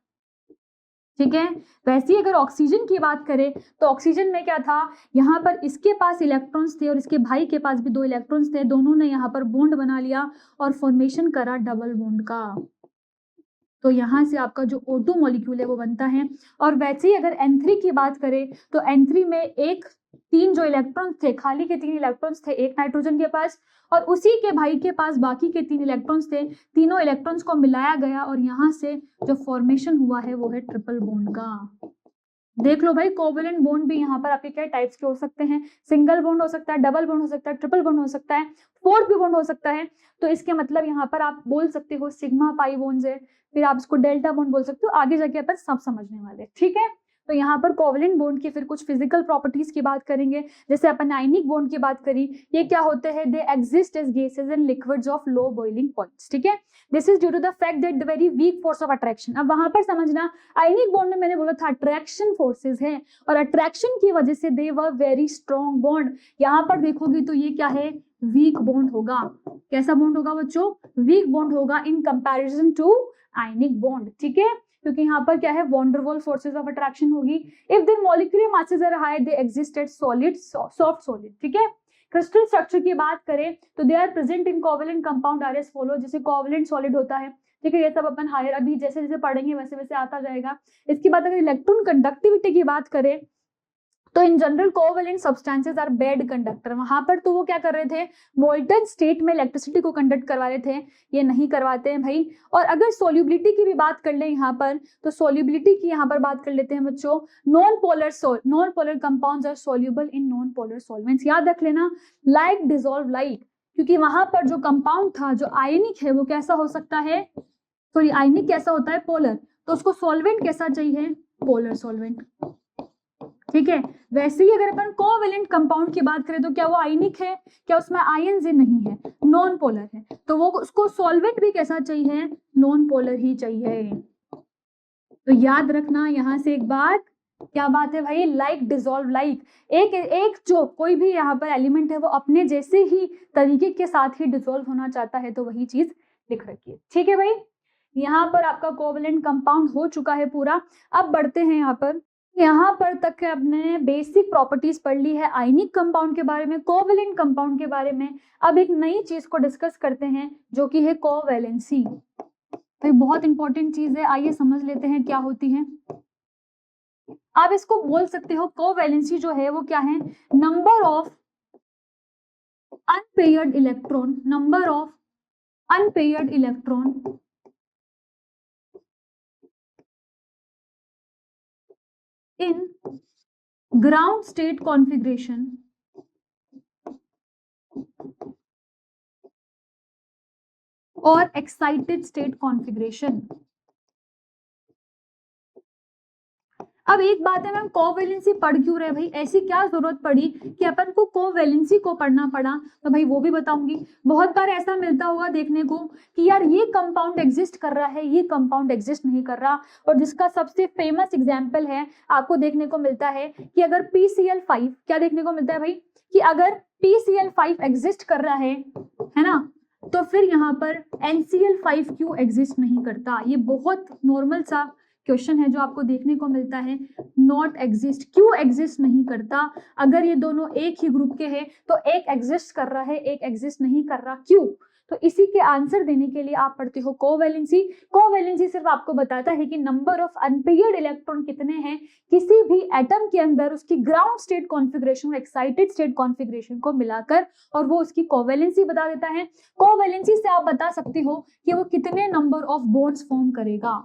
ठीक है। वैसे ही अगर ऑक्सीजन की बात करें तो ऑक्सीजन में क्या था, यहाँ पर इसके पास इलेक्ट्रॉन्स थे और इसके भाई के पास भी 2 इलेक्ट्रॉन्स थे, दोनों ने यहाँ पर बॉन्ड बना लिया और फॉर्मेशन करा डबल बॉन्ड का। तो यहाँ से आपका जो O2 मॉलिक्यूल है वो बनता है। और वैसे ही अगर N3 की बात करें तो N3 में 3 जो इलेक्ट्रॉन्स थे, खाली के 3 इलेक्ट्रॉन्स थे एक नाइट्रोजन के पास, और उसी के भाई के पास बाकी के 3 इलेक्ट्रॉन्स थे, तीनों इलेक्ट्रॉन्स को मिलाया गया और यहाँ से जो फॉर्मेशन हुआ है वो है ट्रिपल बॉन्ड का। देख लो भाई, कोवेलेंट बॉन्ड भी यहाँ पर आपके क्या टाइप्स के हो सकते हैं, सिंगल बॉन्ड हो सकता है, डबल बॉन्ड हो सकता है, ट्रिपल बॉन्ड हो सकता है, फोर्थ भी बॉन्ड हो सकता है। तो इसके मतलब यहाँ पर आप बोल सकते हो सिग्मा पाई बॉन्ड्स है, फिर आप इसको डेल्टा बॉन्ड बोल सकते हो, आगे जाके अपन सब समझने वाले, ठीक है। तो यहाँ पर कोवेलेंट बॉन्ड की फिर कुछ फिजिकल प्रॉपर्टीज की बात करेंगे। जैसे अपन आयनिक बॉन्ड की बात करी, ये क्या होते हैं, they exist as gases and liquids of low boiling points, ठीक है। This is due to the fact that the very weak force of attraction. अब वहां पर समझना, आयनिक बॉन्ड में मैंने बोला था अट्रैक्शन फोर्सेज है और अट्रैक्शन की वजह से दे वर वेरी स्ट्रॉन्ग बॉन्ड। यहाँ पर देखोगे तो ये क्या है, वीक बॉन्ड होगा। कैसा बॉन्ड होगा बच्चों, वीक बॉन्ड होगा in comparison to ionic bond, ठीक है। क्योंकि यहाँ पर क्या है, वॉन्डरवॉल फोर्सेस ऑफ अट्रैक्शन होगी। If their molecular masses are high they exist at solid, soft solid, ठीक है। क्रिस्टल स्ट्रक्चर की बात करें तो they are present in covalent compound are as follow. जैसे कोवेलेंट सॉलिड होता है, ठीक है, ये सब अपन हायर अभी जैसे जैसे पढ़ेंगे वैसे वैसे आता जाएगा। इसके बाद अगर इलेक्ट्रॉन कंडक्टिविटी की बात करें तो in general covalent substances are bad conductor. वहां पर तो वो क्या कर रहे थे, मोल्टन स्टेट में इलेक्ट्रिसिटी को कंडक्ट करवा रहे थे, ये नहीं करवाते हैं भाई। और अगर सोल्यूबिलिटी की भी बात कर लें यहाँ पर, तो सोल्यूबिलिटी की यहाँ पर बात कर लेते हैं बच्चों, non polar compounds are soluble in non polar solvents. याद रख लेना, लाइक डिसॉल्व लाइक, क्योंकि वहां पर जो कंपाउंड था जो आयनिक है वो कैसा हो सकता है, सॉरी आयनिक कैसा होता है, पोलर, तो उसको सॉल्वेंट कैसा चाहिए, पोलर सॉल्वेंट, ठीक है। वैसे ही अगर अपन कोवेलेंट कंपाउंड की बात करें तो क्या वो आयनिक है, क्या उसमें आयन से नहीं है, नॉन पोलर है, तो वो उसको सॉल्वेंट भी कैसा चाहिए, नॉन पोलर ही चाहिए। तो याद रखना यहाँ से एक बात, क्या बात है भाई, लाइक डिसॉल्व लाइक, एक जो कोई भी यहाँ पर एलिमेंट है वो अपने जैसे ही तरीके के साथ ही डिसॉल्व होना चाहता है, तो वही चीज लिख रखी है, ठीक है भाई। यहाँ पर आपका कोवेलेंट कंपाउंड हो चुका है पूरा। अब बढ़ते हैं यहाँ पर तक अपने बेसिक प्रॉपर्टीज पढ़ ली है आयनिक कंपाउंड के बारे में, कोवेलेंट कंपाउंड के बारे में। अब एक नई चीज को डिस्कस करते हैं जो कि है कोवैलेंसी। तो बहुत इंपॉर्टेंट चीज है, आइए समझ लेते हैं क्या होती है। आप इसको बोल सकते हो, कोवैलेंसी जो है वो क्या है, number of unpaired electron, number of unpaired electron in ground state configuration or excited state configuration। अब एक बात है मैम, कोवैलेंसी पढ़ क्यों रहे भाई, ऐसी क्या जरूरत पड़ी कि अपन को कोवैलेंसी को पढ़ना पड़ा, तो भाई वो भी बताऊंगी। बहुत बार ऐसा मिलता होगा देखने को कि यार ये कंपाउंड एग्जिस्ट कर रहा है, ये कंपाउंड एग्जिस्ट नहीं कर रहा, और जिसका सबसे फेमस एग्जांपल है आपको देखने को मिलता है कि अगर PCl5, क्या देखने को मिलता है भाई, कि अगर PCl5 एग्जिस्ट कर रहा है ना, तो फिर यहाँ पर NCl5 क्यों एग्जिस्ट नहीं करता। ये बहुत नॉर्मल सा क्वेश्चन है जो आपको देखने को मिलता है, नॉट एग्जिस्ट। क्यों एग्जिस्ट नहीं करता? अगर ये दोनों एक ही ग्रुप के हैं तो एक एग्जिस्ट कर रहा है, एक एग्जिस्ट नहीं कर रहा, क्यों? तो इसी के आंसर देने के लिए आप पढ़ते हो कोवैलेंसी। कोवैलेंसी सिर्फ आपको बताता है कि नंबर ऑफ अनपेयर्ड इलेक्ट्रॉन कितने हैं किसी भी एटम के अंदर, उसकी ग्राउंड स्टेट कॉन्फ़िगरेशन और एक्साइटेड स्टेट कॉन्फ़िगरेशन को मिलाकर, और वो उसकी कोवैलेंसी बता देता है। कोवैलेंसी से आप बता सकते हो कि वो कितने नंबर ऑफ बॉन्ड्स फॉर्म करेगा।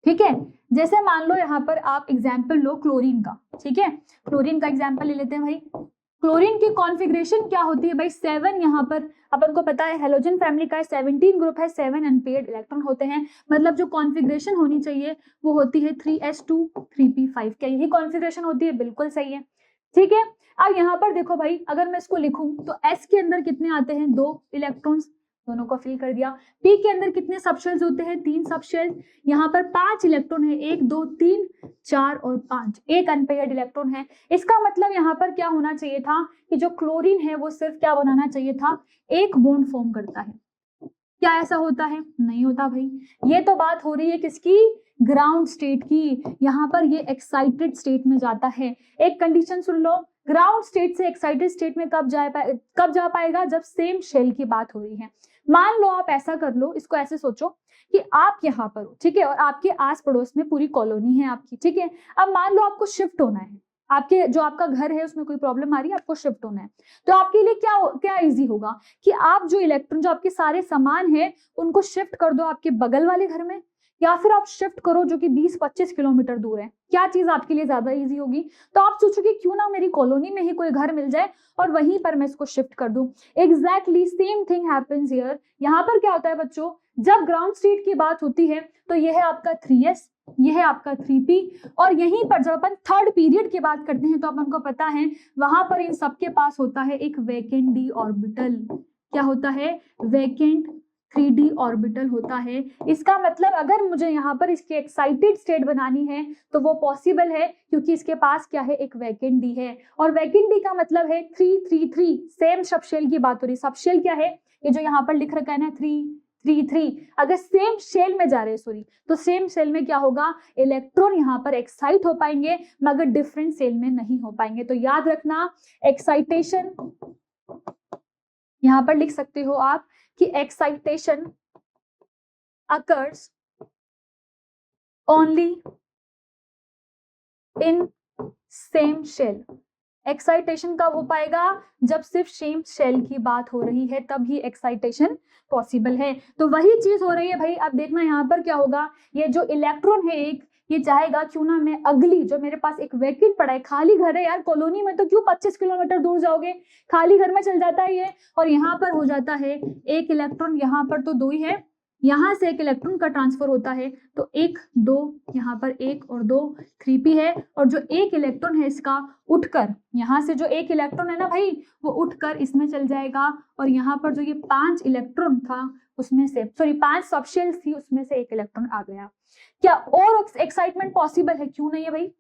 ठीक है, जैसे मान लो यहाँ पर आप एग्जाम्पल लो क्लोरीन का। ठीक है, क्लोरीन का एग्जाम्पल ले लेते हैं भाई। क्लोरीन की कॉन्फ़िगरेशन क्या होती है भाई? 7 यहाँ पर अपन को पता है हेलोजन फैमिली का है, 17 ग्रुप है, 7 अनपेयर्ड इलेक्ट्रॉन होते हैं। मतलब जो कॉन्फ़िगरेशन होनी चाहिए वो होती है 3s2 3p5। क्या यही कॉन्फ़िगरेशन होती है? बिल्कुल सही है। ठीक है, अब यहाँ पर देखो भाई, अगर मैं इसको लिखूं तो s के अंदर कितने आते हैं? 2 इलेक्ट्रॉन्स, दोनों को फिल कर दिया। p के अंदर कितने सबशेल्स होते हैं? 3 सबशेल्स। यहाँ पर 5 इलेक्ट्रॉन है, 1 2 3 4 और 5, एक अनपेयर्ड इलेक्ट्रॉन है। इसका मतलब यहाँ पर क्या होना चाहिए था कि जो क्लोरीन है वो सिर्फ क्या बनाना चाहिए था? एक बॉन्ड फॉर्म करता है। क्या ऐसा होता है? नहीं होता भाई। ये तो बात हो रही है किसकी? ग्राउंड स्टेट की। यहाँ पर ये एक्साइटेड स्टेट में जाता है। एक कंडीशन सुन लो, ग्राउंड स्टेट से एक्साइटेड स्टेट में कब जा पाएगा? जब सेम शेल की बात हो रही है। मान लो आप ऐसा कर लो, इसको ऐसे सोचो कि आप यहाँ पर हो, ठीक है, और आपके आस पड़ोस में पूरी कॉलोनी है आपकी। ठीक है, अब मान लो आपको शिफ्ट होना है, आपके जो आपका घर है उसमें कोई प्रॉब्लम आ रही है, आपको शिफ्ट होना है। तो आपके लिए क्या क्या इजी होगा कि आप जो इलेक्ट्रॉन, जो आपके सारे सामान है उनको शिफ्ट कर दो आपके बगल वाले घर में, या फिर आप शिफ्ट करो जो कि 20-25 किलोमीटर दूर है। क्या चीज आपके लिए ज्यादा इजी होगी? तो आप सोचोगे क्यों ना मेरी कॉलोनी में ही कोई घर मिल जाए और वहीं पर मैं इसको शिफ्ट कर दूं। Exactly same thing happens here. यहाँ पर क्या होता है बच्चों, जब ग्राउंड स्टेट की बात होती है तो यह है आपका 3s, यह है आपका 3p, और यहीं पर जब अपन थर्ड पीरियड की बात करते हैं तो अपन को पता है वहां पर इन सबके पास होता है एक वैकेंट d ऑर्बिटल। क्या होता है? वैकेंट 3d ऑर्बिटल होता है। इसका मतलब अगर मुझे यहाँ पर इसकी एक्साइटेड स्टेट बनानी है तो वो पॉसिबल है, क्योंकि इसके पास क्या है? एक वैकेंट डी है। और वैकेंट डी का मतलब है 333, सेम सबशेल की बात हो रही है। सबशेल क्या है? ये जो यहाँ पर लिख रखा है ना 333, अगर सेम शेल में जा रहे हैं, सॉरी, तो सेम शेल में क्या होगा? इलेक्ट्रॉन यहाँ पर एक्साइट हो पाएंगे मगर डिफरेंट शेल में नहीं हो पाएंगे। तो याद रखना, एक्साइटेशन यहाँ पर लिख सकते हो आप कि excitation occurs only in same shell. Excitation कब हो पाएगा? जब सिर्फ सेम शेल की बात हो रही है, तब ही एक्साइटेशन पॉसिबल है। तो वही चीज हो रही है भाई। अब देखना यहाँ पर क्या होगा, ये जो इलेक्ट्रॉन है एक, ये चाहेगा क्यों ना मैं अगली, जो मेरे पास एक वैकेंट पड़ा है, खाली घर है यार, कॉलोनी में तो क्यों 25 किलोमीटर दूर जाओगे, खाली घर में चल जाता है ये, और यहाँ पर हो जाता है एक इलेक्ट्रॉन, यहाँ पर तो 2 ही है, यहाँ से एक इलेक्ट्रॉन का ट्रांसफर होता है, तो 1 2, यहाँ पर 1 और 2 3p है, और जो एक इलेक्ट्रॉन है इसका उठकर, यहाँ से जो एक इलेक्ट्रॉन है ना भाई, वो उठकर इसमें चल जाएगा, और यहाँ पर जो ये 5 इलेक्ट्रॉन था उसमें से, सॉरी 5 सबशेल्स थी उसमें से एक इलेक्ट्रॉन आ गया। क्या और एक्साइटमेंट पॉसिबल है? क्यों नहीं है भाई।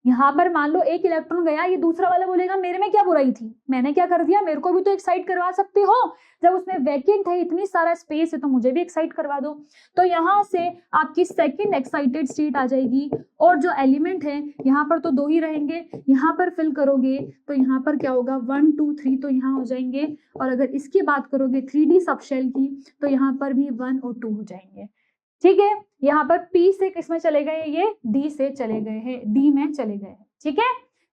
यहाँ पर मान लो एक इलेक्ट्रॉन गया, ये दूसरा वाला बोलेगा मेरे में क्या बुराई थी, मैंने क्या कर दिया, मेरे को भी तो एक्साइट करवा सकते हो, जब उसमें वैकेंट है, इतनी सारा स्पेस है, तो मुझे भी एक्साइट करवा दो। तो यहाँ से आपकी सेकंड एक्साइटेड स्टेट आ जाएगी, और जो एलिमेंट है यहाँ पर तो 2 ही रहेंगे, यहाँ पर फिल करोगे तो यहाँ पर क्या होगा 1 2 3 तो यहाँ हो जाएंगे, और अगर इसकी बात करोगे 3d सबशेल की तो यहाँ पर भी 1 और 2 हो जाएंगे। ठीक है, यहाँ पर P से किसमें चले गए, ये D से चले गए हैं, D में चले गए हैं। ठीक है,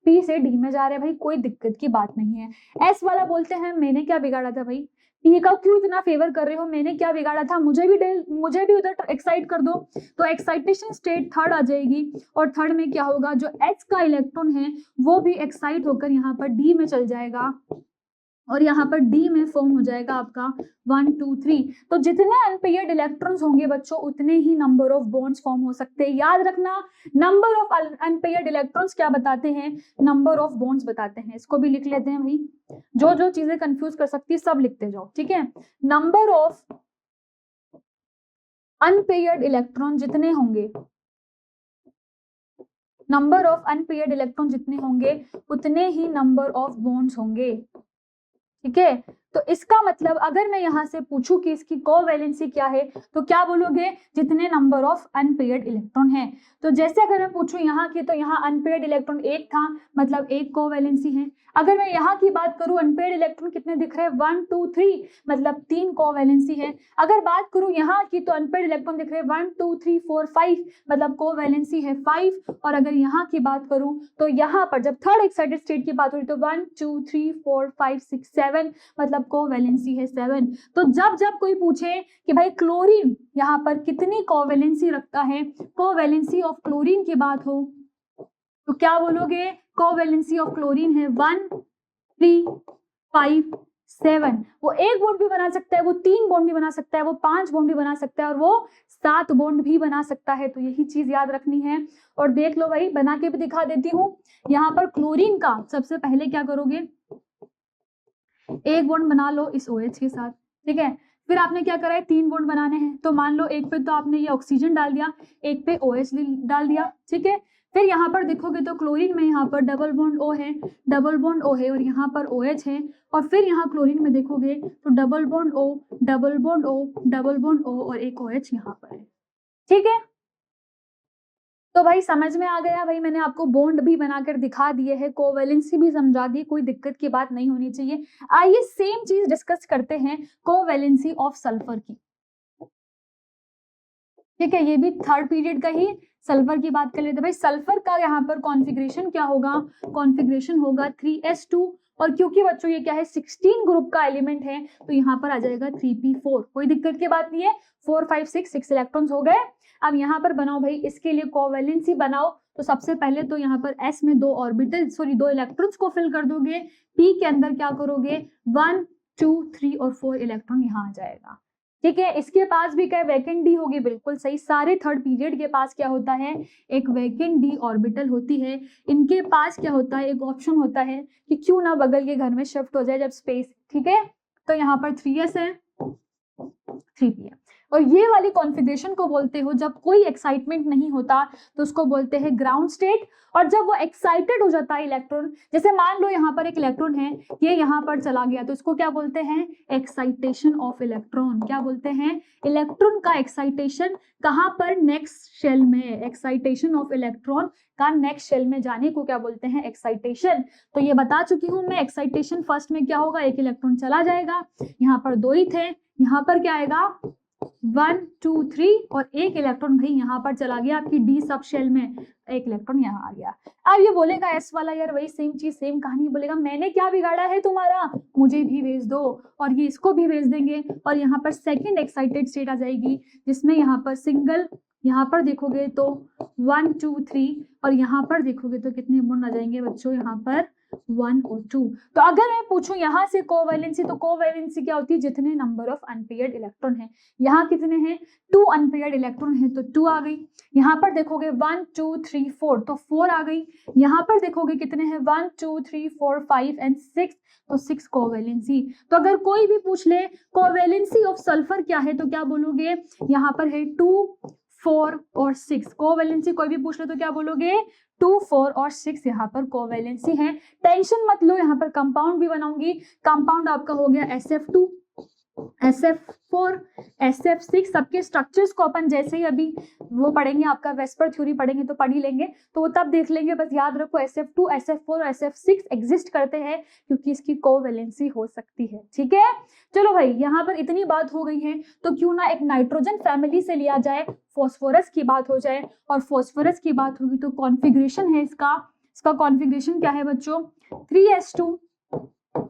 P से D में जा रहे हैं भाई, कोई दिक्कत की बात नहीं है। S वाला बोलते हैं मैंने क्या बिगाड़ा था भाई, P का क्यों इतना फेवर कर रहे हो, मैंने क्या बिगाड़ा था, मुझे भी उधर एक्साइट कर दो। तो एक्साइटेशन स्टेट थर्ड आ जाएगी, और थर्ड में क्या होगा, जो H का इलेक्ट्रॉन है वो भी एक्साइट होकर यहाँ पर D में चल जाएगा, और यहाँ पर D में फॉर्म हो जाएगा आपका 1 2 3। तो जितने अनपेयर्ड इलेक्ट्रॉन्स होंगे बच्चों, उतने ही नंबर ऑफ बॉन्ड्स फॉर्म हो सकते हैं। याद रखना, नंबर ऑफ अनपेयर्ड इलेक्ट्रॉन्स क्या बताते हैं, नंबर ऑफ बॉन्ड्स बताते हैं। इसको भी लिख लेते हैं भाई, जो जो चीजें कंफ्यूज कर सकती है सब लिखते जाओ। ठीक है, नंबर ऑफ अनपेयर्ड इलेक्ट्रॉन जितने होंगे, नंबर ऑफ अनपेयर्ड इलेक्ट्रॉन जितने होंगे उतने ही नंबर ऑफ बॉन्ड्स होंगे। ठीक है, तो इसका मतलब अगर मैं यहाँ से पूछूं कि इसकी कोवैलेंसी क्या है तो क्या बोलोगे, जितने नंबर ऑफ अनपेयर्ड इलेक्ट्रॉन है। तो जैसे अगर मैं पूछूं यहाँ की, तो यहाँ अनपेयर्ड इलेक्ट्रॉन एक था, मतलब एक कोवैलेंसी है। अगर मैं यहाँ की बात करूं, अनपेयर्ड इलेक्ट्रॉन कितने दिख रहे हैं, 1 2 3, मतलब 3 कोवैलेंसी है। अगर बात करूं यहाँ की, तो अनपेयर्ड इलेक्ट्रॉन दिख रहे हैं 1 2 3 4 5, मतलब कोवैलेंसी है 5। और अगर यहाँ की बात करूं तो यहाँ पर जब थर्ड एक्साइटेड स्टेट की बात हो रही तो 1 2 3 4 5 6 7, मतलब कोवैलेंसी है 7। तो जब जब कोई पूछे कि भाई क्लोरीन यहाँ पर कितनी कोवैलेंसी रखता है, कोवैलेंसी ऑफ क्लोरीन की बात हो तो क्या बोलोगे, कोवैलेंसी ऑफ क्लोरीन है 1 3 5 7। वो एक बॉन्ड भी बना सकता है, वो 3 बॉन्ड भी बना सकता है, वो 5 बॉन्ड भी बना सकता है, और वो 7 बॉन्ड भी बना सकता है। तो यही चीज याद रखनी है। और देख लो भाई, बना के भी दिखा देती हूँ। यहाँ पर क्लोरीन का सबसे पहले क्या करोगे, एक बॉन्ड बना लो इस OH के साथ, ठीक है। फिर आपने क्या करा है, 3 बॉन्ड बनाने हैं। तो मान लो एक पे तो आपने ये ऑक्सीजन डाल दिया, एक पे OH डाल दिया, ठीक है। फिर यहाँ पर देखोगे तो क्लोरीन में यहाँ पर डबल बॉन्ड O है, डबल बॉन्ड O है, और यहाँ पर OH है। और फिर यहाँ क्लोरीन में देखोगे तो double bond O, double bond O, double bond O, और एक OH यहाँ पर है, ठीक है। तो भाई समझ में आ गया भाई, मैंने आपको बॉन्ड भी बनाकर दिखा दिए है, कोवैलेंसी भी समझा दी, कोई दिक्कत की बात नहीं होनी चाहिए। आइए सेम चीज डिस्कस करते हैं कोवैलेंसी ऑफ सल्फर की, ठीक है। ये भी थर्ड पीरियड का ही सल्फर की बात कर लेते हैं। भाई सल्फर का यहाँ पर कॉन्फ़िगरेशन क्या होगा, कॉन्फ़िगरेशन होगा 3s2, और क्योंकि बच्चों ये क्या है 16 ग्रुप का एलिमेंट है तो यहाँ पर आ जाएगा 3p4, कोई दिक्कत की बात नहीं है। 4 5 6 इलेक्ट्रॉन्स हो गए। अब यहाँ पर बनाओ भाई, इसके लिए कोवैलेंसी बनाओ। तो सबसे पहले तो यहाँ पर s में 2 इलेक्ट्रॉन्स को फिल कर दोगे, p के अंदर क्या करोगे 1 2 3 और 4 इलेक्ट्रॉन यहाँ आ जाएगा, ठीक है। इसके पास भी क्या वैकेंट डी होगी, बिल्कुल सही। सारे थर्ड पीरियड के पास क्या होता है, एक वैकेंट डी ऑर्बिटल होती है। इनके पास क्या होता है, एक ऑप्शन होता है कि क्यों ना बगल के घर में शिफ्ट हो जाए जब स्पेस, ठीक है। तो यहाँ पर 3s है, 3p है। और ये वाली कॉन्फ़िगरेशन को बोलते हो, जब कोई एक्साइटमेंट नहीं होता तो उसको बोलते हैं ग्राउंड स्टेट। और जब वो एक्साइटेड हो जाता है इलेक्ट्रॉन, जैसे मान लो यहाँ पर एक इलेक्ट्रॉन है, ये यहाँ पर चला गया, तो इसको क्या बोलते हैं, एक्साइटेशन ऑफ इलेक्ट्रॉन। क्या बोलते हैं, इलेक्ट्रॉन का एक्साइटेशन। कहाँ पर, नेक्स्ट शेल में। एक्साइटेशन ऑफ इलेक्ट्रॉन का नेक्स्ट शेल में जाने को क्या बोलते हैं, एक्साइटेशन। तो ये बता चुकी हूँ मैं, एक्साइटेशन फर्स्ट में क्या होगा, एक इलेक्ट्रॉन चला जाएगा, यहाँ पर 2 ही थे, यहाँ पर क्या आएगा 1 2 3, और एक इलेक्ट्रॉन भाई यहाँ पर चला गया आपकी डी सब शेल में, एक इलेक्ट्रॉन यहाँ आ गया। अब ये बोलेगा एस वाला, यार वही सेम चीज सेम कहानी, बोलेगा मैंने क्या बिगाड़ा है तुम्हारा, मुझे भी भेज दो। और ये इसको भी भेज देंगे, और यहाँ पर सेकंड एक्साइटेड स्टेट आ जाएगी, जिसमें यहाँ पर सिंगल, यहाँ पर देखोगे तो 1 2 3, और यहाँ पर देखोगे तो कितने बॉन्ड आ जाएंगे बच्चों, यहाँ पर 1 और 2। तो अगर मैं पूछूं यहाँ से कोवैलेंसी, तो कोवैलेंसी क्या होती है, जितने नंबर ऑफ अनपेयर्ड इलेक्ट्रॉन है। यहाँ कितने हैं, 2 अनपेयर्ड इलेक्ट्रॉन है तो 2 आ गई। यहाँ पर देखोगे 1 2 3 4, तो 4 आ गई। यहाँ पर देखोगे कितने हैं, 1 2 3 4 5 एंड 6, तो 6 कोवैलेंसी। तो अगर कोई भी पूछ ले कोवैलेंसी ऑफ सल्फर क्या है, तो क्या बोलोगे, यहाँ पर है 2 4 और 6। कोवैलेंसी कोई भी पूछ ले तो क्या बोलोगे, 2 4 और 6 यहाँ पर कोवैलेंसी है। टेंशन मत लो, यहाँ पर कंपाउंड भी बनाऊंगी। कंपाउंड आपका हो गया SF2, SF4, SF6। सबके स्ट्रक्चर्स को अपन जैसे ही अभी वो पढ़ेंगे, आपका वेस्पर थ्योरी पढ़ेंगे तो पढ़ ही लेंगे, तो वो तब देख लेंगे। बस याद रखो SF2, SF4 और SF6 एग्जिस्ट करते हैं क्योंकि इसकी कोवैलेंसी हो सकती है, ठीक है। चलो भाई, यहाँ पर इतनी बात हो गई है, तो क्यों ना एक नाइट्रोजन फैमिली से लिया जाए, फास्फोरस की बात हो जाए। और फास्फोरस की बात होगी तो कॉन्फ़िगरेशन है इसका कॉन्फ़िगरेशन क्या है बच्चों, 3s2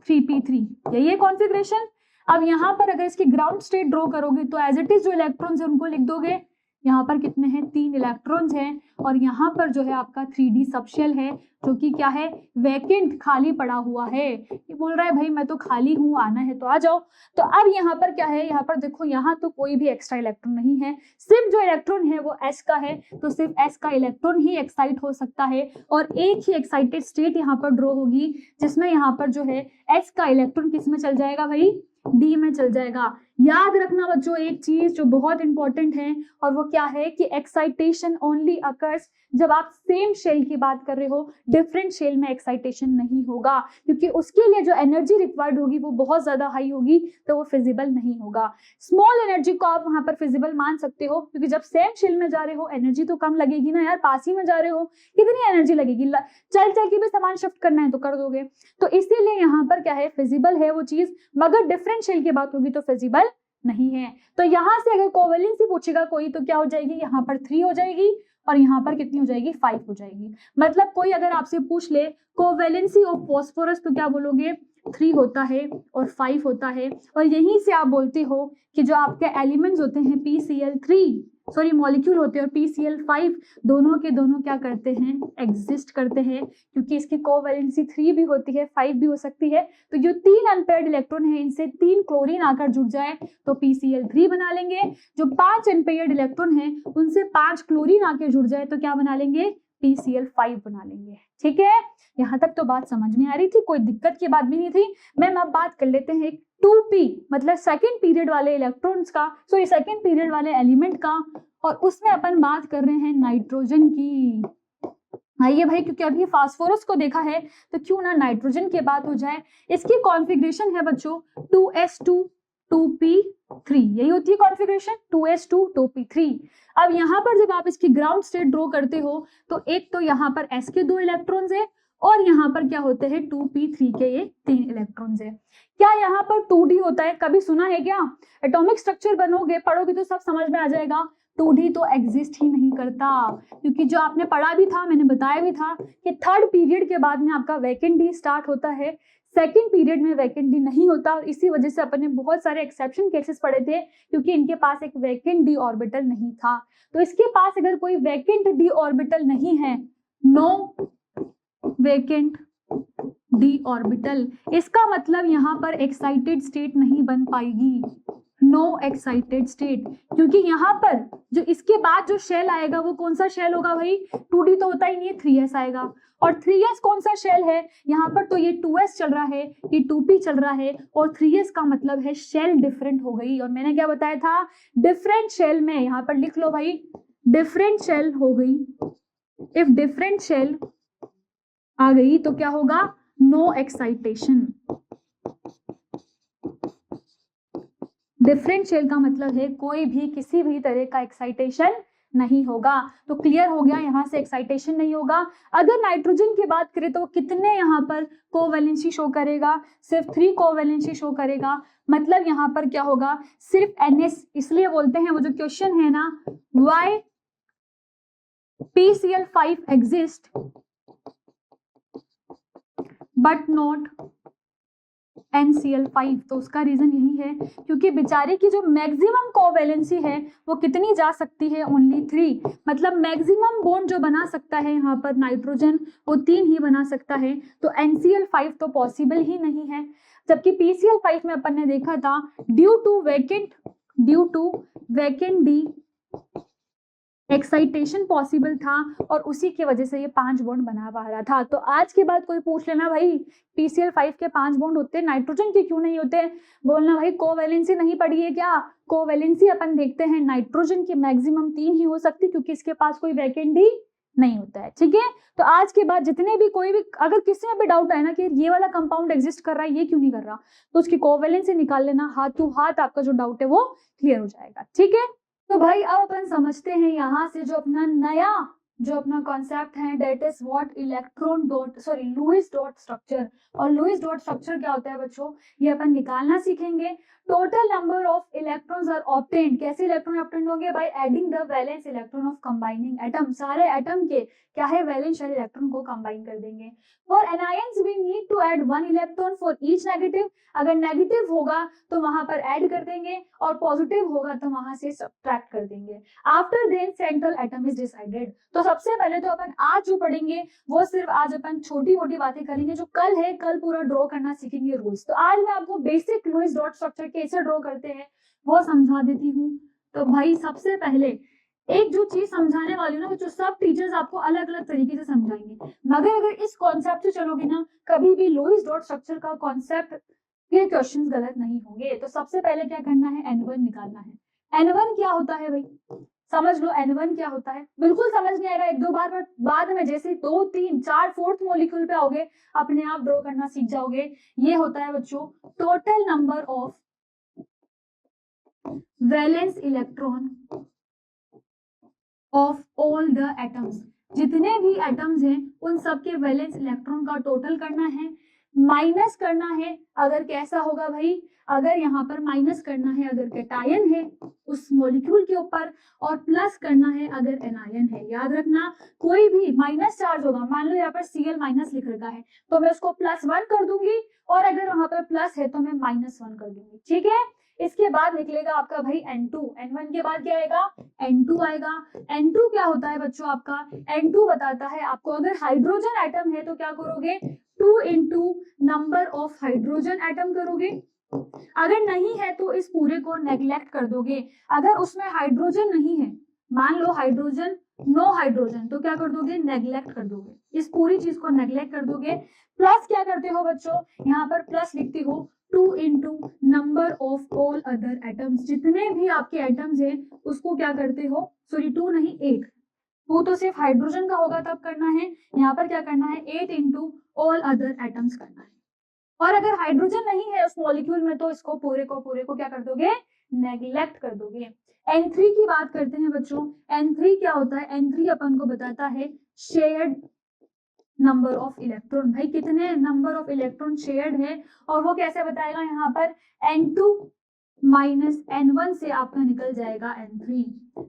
3p3, यही है कॉन्फ़िगरेशन। अब यहाँ पर अगर इसकी ग्राउंड स्टेट ड्रॉ करोगे तो एज इट इज जो इलेक्ट्रॉन्स है उनको लिख दोगे। यहाँ पर कितने हैं, 3 इलेक्ट्रॉन्स हैं, और यहाँ पर जो है आपका 3d सबशेल है, जो कि क्या है, वैकेंट, खाली पड़ा हुआ है। ये बोल रहा है भाई मैं तो खाली हूँ, आना है तो आ जाओ। तो अब यहाँ पर क्या है, यहाँ पर देखो, यहाँ तो कोई भी एक्स्ट्रा इलेक्ट्रॉन नहीं है, सिर्फ जो इलेक्ट्रॉन है वो s का है, तो सिर्फ s का इलेक्ट्रॉन ही एक्साइट हो सकता है। और एक ही एक्साइटेड स्टेट यहाँ पर ड्रॉ होगी, जिसमें यहाँ पर जो है s का इलेक्ट्रॉन किस में चल जाएगा भाई, d में चल जाएगा। याद रखना बच्चों एक चीज जो बहुत इंपॉर्टेंट है, और वो क्या है कि एक्साइटेशन ओनली अकर्स जब आप सेम शेल की बात कर रहे हो, डिफरेंट शेल में एक्साइटेशन नहीं होगा, क्योंकि उसके लिए जो एनर्जी रिक्वायर्ड होगी वो बहुत ज्यादा हाई होगी, तो वो फिजिबल नहीं होगा। स्मॉल एनर्जी को आप वहां पर फिजिबल मान सकते हो, क्योंकि जब सेम शेल में जा रहे हो एनर्जी तो कम लगेगी ना यार, पास ही में जा रहे हो कितनी एनर्जी लगेगी, चल चल के भी सामान शिफ्ट करना है तो कर दोगे। तो इसीलिए यहाँ पर क्या है, फिजिबल है वो चीज, मगर डिफरेंट शेल की बात होगी तो फिजिबल नहीं है। तो यहां से अगर कोवेलेंसी पूछेगा कोई तो क्या हो जाएगी, यहाँ पर 3 हो जाएगी और यहाँ पर कितनी हो जाएगी, 5 हो जाएगी। मतलब कोई अगर आपसे पूछ ले कोवेलेंसी ऑफ फॉस्फोरस तो क्या बोलोगे, 3 होता है और 5 होता है। और यहीं से आप बोलते हो कि जो आपके एलिमेंट्स होते हैं PCl3 सॉरी मॉलिक्यूल होते हैं और PCl5 दोनों के दोनों क्या करते हैं, एग्जिस्ट करते हैं, क्योंकि इसकी कोवेलेंसी 3 भी होती है 5 भी हो सकती है। तो जो 3 अनपेयर्ड इलेक्ट्रॉन है इनसे 3 क्लोरीन आकर जुड़ जाए तो PCl3 बना लेंगे। जो 5 अनपेयर्ड इलेक्ट्रॉन है उनसे 5 क्लोरीन आके जुड़ जाए तो क्या बना लेंगे, PCl5 बना लेंगे। ठीक है, यहाँ तक तो बात समझ में आ रही थी, कोई दिक्कत की बात भी नहीं थी। मैम अब बात कर लेते हैं 2p मतलब सेकंड पीरियड वाले इलेक्ट्रॉन्स का, सॉरी सेकंड पीरियड वाले एलिमेंट का, और उसमें अपन बात कर रहे हैं नाइट्रोजन की। आइए भाई, क्योंकि अभी फास्फोरस को देखा है तो क्यों ना नाइट्रोजन की बात हो जाए। इसकी कॉन्फ़िगरेशन है बच्चों 2s2 2p3, यही होती है कॉन्फ़िगरेशन 2s2 2p3। अब यहाँ पर जब आप इसकी ग्राउंड स्टेट ड्रॉ करते हो तो एक तो यहाँ पर s के 2 इलेक्ट्रॉन्स है और यहाँ पर क्या होते हैं 2p3 के ये 3 इलेक्ट्रॉन्स है। क्या यहाँ पर 2d होता है, कभी सुना है क्या? एटॉमिक स्ट्रक्चर बनोगे पढ़ोगे तो सब समझ में आ जाएगा। 2d तो एग्जिस्ट ही नहीं करता, क्योंकि जो आपने पढ़ा भी था, मैंने बताया भी था कि थर्ड पीरियड के बाद में आपका वैकेंट डी स्टार्ट होता है, सेकेंड पीरियड में वैकेंट डी नहीं होता। और इसी वजह से अपन ने बहुत सारे एक्सेप्शन केसेस पढ़े थे, क्योंकि इनके पास एक वैकेंट डी ऑर्बिटल नहीं था। तो इसके पास अगर कोई वैकेंट डी ऑर्बिटल नहीं है, नो वैकेंट डी ऑर्बिटल, इसका मतलब यहाँ पर एक्साइटेड स्टेट नहीं बन पाएगी, नो एक्साइटेड स्टेट, क्योंकि यहाँ पर जो इसके बाद जो शेल आएगा वो कौन सा शेल होगा भाई, 2d तो होता ही नहीं है, 3s आएगा। और 3s कौन सा शेल है यहाँ पर, तो ये 2s चल रहा है, ये 2p चल रहा है, और 3s का मतलब है शेल डिफरेंट हो गई। और मैंने क्या बताया था, डिफरेंट शेल में, यहाँ पर लिख लो भाई, डिफरेंट शेल हो गई। इफ डिफरेंट शेल आ गई तो क्या होगा, नो एक्साइटेशन। डिफरेंट शेल का मतलब है कोई भी किसी भी तरह का एक्साइटेशन नहीं होगा। तो क्लियर हो गया, यहाँ से एक्साइटेशन नहीं होगा। अगर नाइट्रोजन की बात करें तो कितने यहाँ पर कोवेलेंसी शो करेगा, सिर्फ 3 कोवेलेंसी शो करेगा। मतलब यहाँ पर क्या होगा, सिर्फ NS, इसलिए बोलते हैं वो जो क्वेश्चन है ना, Y PCl5 exist but not NCl5, तो उसका रीजन यही है क्योंकि बेचारे की जो मैक्सिमम कोवेलेंसी है वो कितनी जा सकती है, ओनली 3। मतलब मैक्सिमम बॉन्ड जो बना सकता है यहाँ पर नाइट्रोजन वो 3 ही बना सकता है, तो NCl5 तो पॉसिबल ही नहीं है। जबकि PCl5 में अपन ने देखा था due to vacant D excitation possible था, और उसी की वजह से ये 5 बॉन्ड बना पा रहा था। तो आज के बाद कोई पूछ लेना भाई PCl5 के 5 बॉन्ड होते हैं, नाइट्रोजन के क्यों नहीं होते, बोलना भाई कोवेलेंसी नहीं पढ़ी है क्या। कोवेलेंसी अपन देखते हैं नाइट्रोजन की मैक्सिमम 3 ही हो सकती, क्योंकि इसके पास कोई वैकेंट डी नहीं होता है। ठीक है, तो आज के बाद जितने भी कोई भी अगर किसी में भी डाउट है ना कि ये वाला कंपाउंड एग्जिस्ट कर रहा है, ये क्यों नहीं कर रहा, तो उसकी कोवेलेंसी निकाल लेना, हाथ टू हाथ आपका जो डाउट है वो क्लियर हो जाएगा। ठीक है, तो भाई अब अपन समझते हैं यहाँ से जो अपना कॉन्सेप्ट है, that is what Lewis dot structure. और लुईस डॉट स्ट्रक्चर क्या होता है बच्चों, ये अपन निकालना सीखेंगे। Total number of electrons are obtained, कैसे इलेक्ट्रॉन ऑब्टेन्ड होंगे, by adding the valence electron of combining atom, सारे एटम के क्या है वैलेंस इलेक्ट्रॉन को कंबाइन कर देंगे। For anions we need to add 1 electron for each negative, अगर नेगेटिव होगा तो वहां पर ऐड कर देंगे और पॉजिटिव होगा तो वहां से सब्ट्रैक्ट कर देंगे। After then central atom is decided. तो सबसे पहले तो अपन आज जो पढ़ेंगे वो सिर्फ आज अपन छोटी मोटी बातें करेंगे, जो कल है कल पूरा ड्रॉ करना सीखेंगे रूल्स। तो आज मैं आपको बेसिक लुईस डॉट स्ट्रक्चर कैसे ड्रॉ करते हैं वो समझा देती हूँ। तो भाई सबसे पहले एक जो चीज समझाने वाली हूँ ना, जो सब टीचर्स आपको अलग अलग तरीके से समझाएंगे, मगर अगर इस कॉन्सेप्ट से चलोगे ना, कभी भी लुईस डॉट स्ट्रक्चर का कॉन्सेप्ट ये क्वेश्चंस गलत नहीं होंगे। तो सबसे पहले क्या करना है, N1 निकालना है। N1 क्या होता है भाई, समझ लो N1 क्या होता है। बिल्कुल समझ नहीं आएगा एक दो बार, बट बाद में जैसे 2 3 4 फोर्थ मॉलिक्यूल पे आओगे अपने आप ड्रॉ करना सीख जाओगे। ये होता है बच्चों total number of valence electron of all the atoms. जितने भी एटम्स हैं उन सब के वैलेंस इलेक्ट्रॉन का टोटल करना है, माइनस करना है अगर कैसा होगा भाई, अगर यहाँ पर माइनस करना है अगर कैटायन है उस मॉलिक्यूल के ऊपर, और प्लस करना है अगर एनायन है। याद रखना कोई भी माइनस चार्ज होगा, मान लो यहाँ पर Cl माइनस लिख रखा है तो मैं उसको +1 कर दूंगी, और अगर वहां पर प्लस है तो मैं -1 कर दूंगी। ठीक है, इसके बाद निकलेगा आपका भाई N2। N1 के बाद क्या आएगा, N2 आएगा। N2 क्या होता है बच्चों आपका, N2 बताता है आपको अगर हाइड्रोजन एटम है तो क्या करोगे, 2 into number of hydrogen atom करोगे। अगर नहीं है तो इस पूरे को नेग्लेक्ट कर दोगे। अगर उसमें हाइड्रोजन नहीं है, मान लो हाइड्रोजन नो हाइड्रोजन, तो क्या कर दोगे, नेग्लेक्ट कर दोगे, इस पूरी चीज को नेग्लेक्ट कर दोगे। प्लस क्या करते हो बच्चों, यहाँ पर प्लस लिखती हो 2 into number of all other atoms. जितने भी आपके एटम्स हैं उसको क्या करते हो, सॉरी 2 नहीं 8, 2 तो सिर्फ हाइड्रोजन का होगा तब करना है, यहाँ पर क्या करना है 8 इंटू ऑल अदर एटम्स करना है। और अगर हाइड्रोजन नहीं है उस मॉलिक्यूल में तो इसको पूरे को क्या कर दोगे, नेग्लेक्ट कर दोगे। N3 की बात करते हैं बच्चों। N3 क्या होता है, N3 अपन को बताता है शेयर्ड नंबर ऑफ इलेक्ट्रॉन। भाई कितने नंबर ऑफ इलेक्ट्रॉन शेयर्ड है, और वो कैसे बताएगा, यहाँ पर N2 माइनस N1 से आपका निकल जाएगा N3।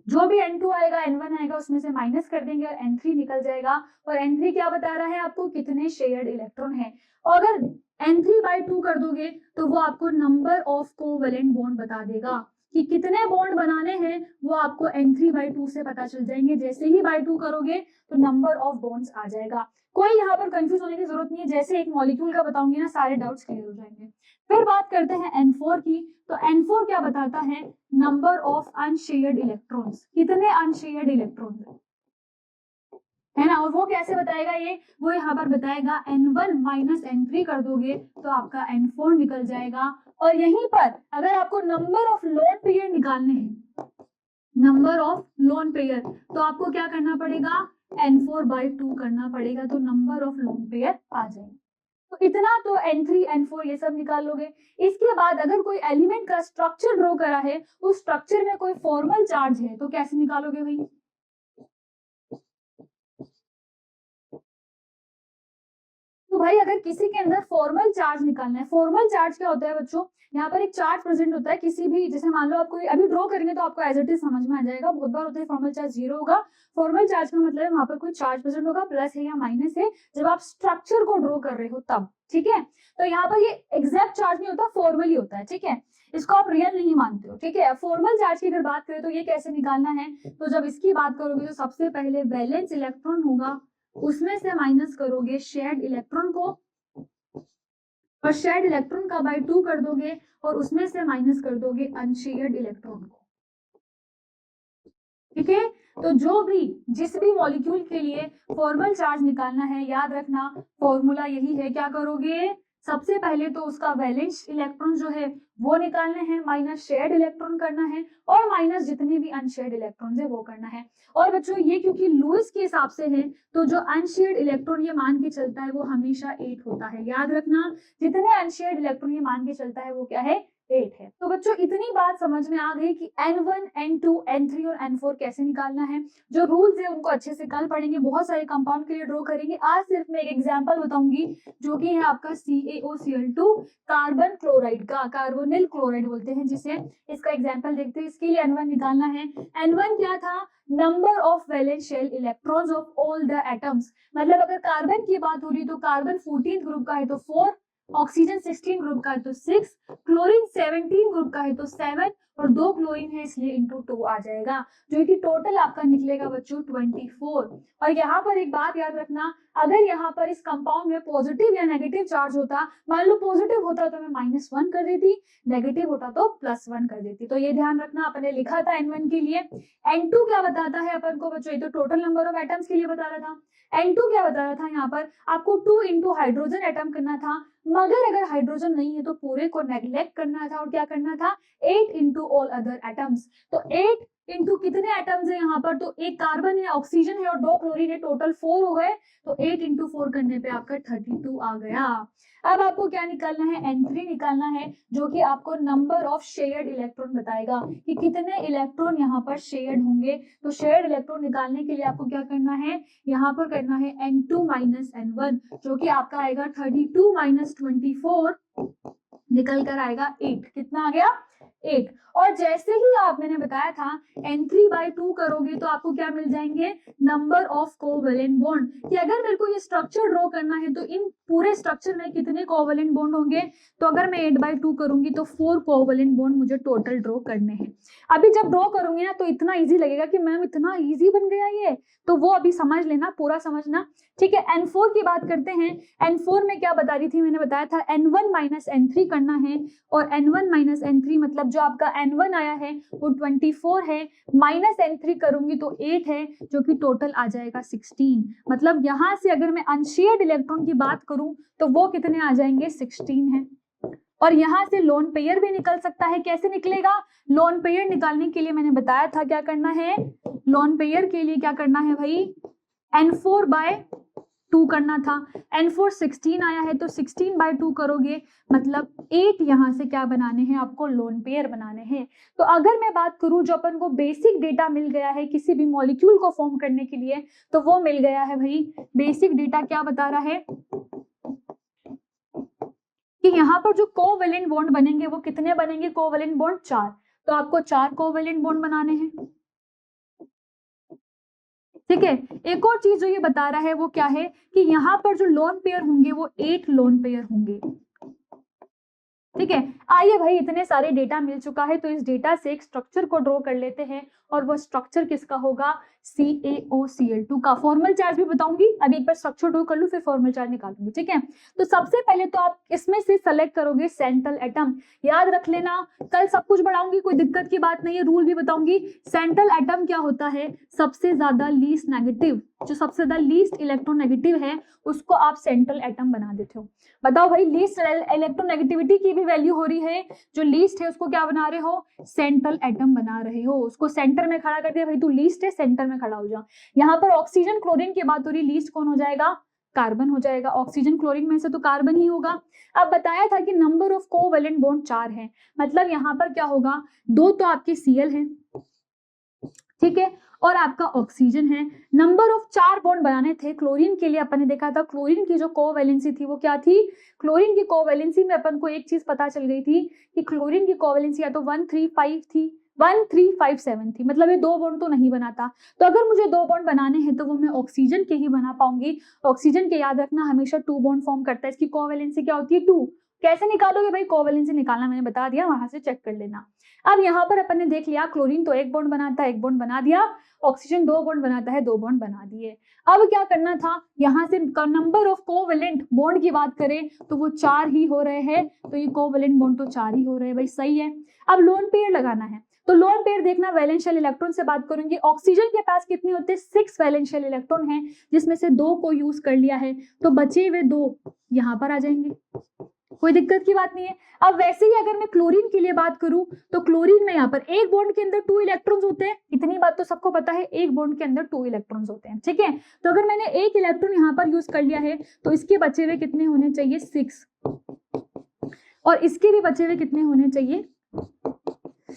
जो भी N2 आएगा N1 आएगा उसमें से माइनस कर देंगे और N3 निकल जाएगा। और N3 क्या बता रहा है आपको, कितने शेयर्ड इलेक्ट्रॉन है। और अगर N3/2 कर दोगे तो वो आपको नंबर ऑफ कोवेलेंट बॉन्ड बता देगा कि कितने बॉन्ड बनाने हैं, वो आपको N3/2 से पता चल जाएंगे। जैसे ही बाय 2 करोगे तो नंबर ऑफ बॉन्ड्स आ जाएगा। कोई यहाँ पर कंफ्यूज होने की जरूरत नहीं है, जैसे एक मॉलिक्यूल का बताऊंगी ना सारे डाउट्स क्लियर हो जाएंगे। फिर बात करते हैं N4 की। तो N4 क्या बताता है, नंबर ऑफ अनशेयर्ड इलेक्ट्रॉन्स, कितने अनशेयर्ड इलेक्ट्रॉन्स है ना। और वो कैसे बताएगा ये, वो यहाँ पर बताएगा N1 माइनस N3 कर दोगे तो आपका N4 निकल जाएगा। और यहीं पर अगर आपको नंबर ऑफ लोन पेयर निकालने हैं, नंबर ऑफ लोन पेयर, तो आपको क्या करना पड़ेगा, N4/2 करना पड़ेगा, तो नंबर ऑफ लोन पेयर आ जाएंगे। तो इतना तो N3 N4 ये सब निकाल लोगे। इसके बाद अगर कोई एलिमेंट का स्ट्रक्चर ड्रॉ करा है, उस स्ट्रक्चर में कोई फॉर्मल चार्ज है, तो कैसे निकालोगे भाई, तो भाई अगर किसी के अंदर फॉर्मल चार्ज निकालना है, फॉर्मल चार्ज क्या होता है बच्चों, यहाँ पर एक चार्ज प्रेजेंट होता है किसी भी, जैसे मान लो आपको अभी ड्रॉ करेंगे तो आपको एज इट इज समझ में आ जाएगा। बहुत बार होता है फॉर्मल चार्ज 0 होगा। फॉर्मल चार्ज का मतलब है वहां पर कोई चार्ज प्रेजेंट होगा, प्लस है या माइनस है, जब आप स्ट्रक्चर को ड्रॉ कर रहे हो तब। ठीक है, तो यहाँ पर ये एग्जैक्ट चार्ज नहीं होता, फॉर्मली होता है। ठीक है, इसको आप रियल नहीं मानते हो। ठीक है, फॉर्मल चार्ज की अगर बात करें तो ये कैसे निकालना है, तो जब इसकी बात करोगे तो सबसे पहले वैलेंस इलेक्ट्रॉन होगा, उसमें से माइनस करोगे शेयर्ड इलेक्ट्रॉन को, और शेयर्ड इलेक्ट्रॉन का बाय 2 कर दोगे, और उसमें से माइनस कर दोगे अनशेयर्ड इलेक्ट्रॉन को। ठीक है, तो जो भी जिस भी मॉलिक्यूल के लिए फॉर्मल चार्ज निकालना है, याद रखना फॉर्मूला यही है। क्या करोगे, सबसे पहले तो उसका वैलेंस इलेक्ट्रॉन जो है वो निकालने हैं, माइनस शेयर्ड इलेक्ट्रॉन करना है, और माइनस जितने भी अनशेयर्ड इलेक्ट्रॉन है वो करना है। और बच्चों ये क्योंकि लुईस के हिसाब से है, तो जो अनशेयर्ड इलेक्ट्रॉन ये मान के चलता है वो हमेशा 8 होता है। याद रखना जितने अनशेयर्ड इलेक्ट्रॉन ये मान के चलता है वो क्या है, 8 है। तो बच्चों इतनी बात समझ में आ गई कि N1, N2, N3 और N4 कैसे निकालना है। जो रूल्स है उनको अच्छे से कल पढ़ेंगे, बहुत सारे कंपाउंड के लिए ड्रॉ करेंगे। आज सिर्फ मैं एक एग्जांपल बताऊंगी जो कि है आपका CaOCl2 कार्बन क्लोराइड का, कार्बोनिल क्लोराइड बोलते हैं जिसे। इसका एग्जांपल देखते हैं। इसके लिए N1 निकालना है। N1 क्या था, number of valence shell electrons of all the atoms. मतलब अगर कार्बन की बात हो रही तो कार्बन 14th ग्रुप का है तो 4, ऑक्सीजन 16 ग्रुप का है तो 6, क्लोरीन 17 ग्रुप का है तो 7, और 2 क्लोरीन है इसलिए इंटू 2 आ जाएगा, जो कि टोटल आपका निकलेगा बच्चों 24। और यहाँ पर एक बात याद रखना, अगर यहाँ पर इस कंपाउंड में पॉजिटिव या नेगेटिव चार्ज होता, मान लो पॉजिटिव होता तो मैं -1 कर देती, नेगेटिव होता तो +1 कर देती। तो ये ध्यान रखना, अपने लिखा था N1 के लिए। N2 क्या बताता है अपन को बच्चों, ये तो टोटल नंबर ऑफ एटम्स के लिए बता रहा था। N2 क्या बता रहा था, यहाँ पर आपको 2 इंटू हाइड्रोजन एटम करना था, मगर अगर हाइड्रोजन नहीं है तो पूरे को नेग्लेक्ट करना था और क्या करना था, 8 इंटू ऑल अदर एटम्स। तो 8 इंटू कितने एटम्स है यहाँ पर, तो एक कार्बन है, ऑक्सीजन है और 2 क्लोरीन है, टोटल 4 हो गए। तो 8 इंटू 4 करने पे आपका 32 आ गया। अब आपको क्या निकालना है, N3 निकालना है, जो कि आपको नंबर ऑफ शेयर्ड इलेक्ट्रॉन बताएगा कि कितने इलेक्ट्रॉन यहाँ पर शेयर्ड होंगे। तो शेयर्ड इलेक्ट्रॉन निकालने के लिए आपको क्या करना है, यहाँ पर करना है N2 माइनस N1, जो कि आपका आएगा 32 माइनस 24 निकल कर आएगा 8। कितना आ गया, 8। और जैसे ही मैंने बताया था N3/2 करोगे तो आपको क्या मिल जाएंगे, नंबर ऑफ कोवेलेंट बॉन्ड, कि अगर मेरे को ये स्ट्रक्चर ड्रॉ करना है तो इन पूरे स्ट्रक्चर में कितने कोवेलेंट बॉन्ड होंगे। तो अगर मैं 8/2 करूंगी तो 4 कोवेलेंट बॉन्ड मुझे टोटल ड्रॉ करने हैं। अभी जब ड्रॉ करूंगी ना तो इतना इजी लगेगा कि मैम इतना इजी बन गया ये, तो वो अभी समझ लेना, पूरा समझना, ठीक है। N4 की बात करते हैं। N4 में क्या बता रही थी, मैंने बताया था N1 माइनस N3 करना है, और N1 माइनस N3 मतलब जो आपका N1 आया है वो 24 है, माइनस N3 करूंगी तो 8 है, जो कि टोटल आ जाएगा 16। मतलब यहाँ से अगर मैं अनशेयर्ड इलेक्ट्रॉन की बात करूं तो वो कितने आ जाएंगे, 16 है। और यहाँ से लोन पेयर भी निकल सकता है। कैसे निकलेगा, लोन पेयर निकालने के लिए मैंने बताया था क्या करना है, लोन पेयर के लिए क्या करना है भाई, N4/2 करना था। N4 16 आया है तो 16/2 करोगे, मतलब 8 यहाँ से क्या बनाने हैं आपको, लोन पेयर बनाने हैं। तो अगर मैं बात करूं जो अपन को बेसिक डेटा मिल गया है किसी भी मॉलिक्यूल को फॉर्म करने के लिए, तो वो मिल गया है भाई, बेसिक डेटा क्या बता रहा है कि यहाँ पर जो कोवेलेंट बॉन्ड बनेंगे वो कितने बनेंगे, कोवेलेंट बॉन्ड 4। तो आपको 4 कोवेलेंट बॉन्ड बनाने हैं, ठीक है। एक और चीज जो ये बता रहा है वो क्या है कि यहाँ पर जो लोन पेयर होंगे वो 8 लोन पेयर होंगे, ठीक है। आइए भाई, इतने सारे डेटा मिल चुका है तो इस डेटा से एक स्ट्रक्चर को ड्रॉ कर लेते हैं, और वो स्ट्रक्चर किसका होगा, CaOCl2 का। फॉर्मल चार्ज भी बताऊंगी, अभी एक बार स्ट्रक्चर ड्रॉ कर लूं फिर फॉर्मल चार्ज निकालूंगी, ठीक है। तो सबसे पहले तो आप इसमें से सेलेक्ट करोगे सेंट्रल एटम। याद रख लेना, कल सब कुछ बढ़ाऊंगी, कोई दिक्कत की बात नहीं है, रूल भी बताऊंगी। सेंट्रल एटम क्या होता है, सबसे ज्यादा लीस्ट नेगेटिव, जो सबसे ज्यादा लीस्ट इलेक्ट्रोनेगेटिव है उसको आप सेंट्रल एटम बना देते हो। बताओ भाई, लीस्ट इलेक्ट्रोनेगेटिविटी की भी वैल्यू हो रही है, जो लीस्ट है उसको क्या बना रहे हो, सेंट्रल एटम बना रहे हो। उसको सेंटर में खड़ा कर दिया, भाई तू लीस्ट है, सेंटर में खड़ा हो जा। यहाँ पर ऑक्सीजन क्लोरीन की बात हो रही, लीस्ट कौन हो जाएगा, कार्बन हो जाएगा। ऑक्सीजन क्लोरीन में से तो कार्बन ही होगा। अब बताया था कि नंबर ऑफ कोवेलेंट बॉन्ड 4 है, मतलब यहाँ पर क्या होगा, 2 तो आपके Cl है, ठीक है, और आपका ऑक्सीजन है। नंबर ऑफ 4 बॉन्ड बनाने थे क्लोरीन के लिए। अपन ने देखा था क्लोरीन की जो कोवैलेंसी थी वो क्या थी, क्लोरीन की कोवैलेंसी में अपन को एक चीज पता चल गई थी कि क्लोरीन की कोवैलेंसी या तो 135 थी, 1357 थी, मतलब ये 2 बॉन्ड तो नहीं बनाता। तो अगर मुझे 2 बॉन्ड बनाने हैं तो वो मैं ऑक्सीजन के ही बना पाऊंगी। ऑक्सीजन के याद रखना हमेशा 2 बॉन्ड फॉर्म करता है, इसकी कोवैलेंसी क्या होती है, 2। कैसे निकालोगे भाई, कोवैलेंसी निकालना मैंने बता दिया, वहां से चेक कर लेना। अब यहाँ पर अपन ने देख लिया क्लोरीन तो 1 बॉन्ड बनाता है, 1 बॉन्ड बना दिया। ऑक्सीजन 2 बॉन्ड बनाता है, 2 बॉन्ड बना दिए। अब क्या करना था, यहाँ से नंबर ऑफ कोवेलेंट बॉन्ड की बात करें तो वो 4 ही हो रहे हैं, तो ये कोवेलेंट बॉन्ड तो 4 ही हो रहे हैं भाई, सही है। अब लोन पेयर लगाना है, तो लोन पेयर देखना, वैलेंशियल इलेक्ट्रॉन से बात करूंगी। ऑक्सीजन के पास कितने होते हैं, 6 वैलेंशियल इलेक्ट्रॉन हैं, जिसमें से 2 को यूज कर लिया है, तो बचे हुए 2 यहाँ पर आ जाएंगे, कोई दिक्कत की बात नहीं है। अब वैसे ही अगर मैं क्लोरीन के लिए बात करूं तो क्लोरीन में यहाँ पर एक बॉन्ड के अंदर 2 इलेक्ट्रॉन्स होते हैं, इतनी बात तो सबको पता है, एक बॉन्ड के अंदर 2 इलेक्ट्रॉन्स होते हैं, ठीक है। तो अगर मैंने 1 इलेक्ट्रॉन यहाँ पर यूज कर लिया है तो इसके बचे हुए कितने होने चाहिए, 6, और इसके भी बचे हुए कितने होने चाहिए,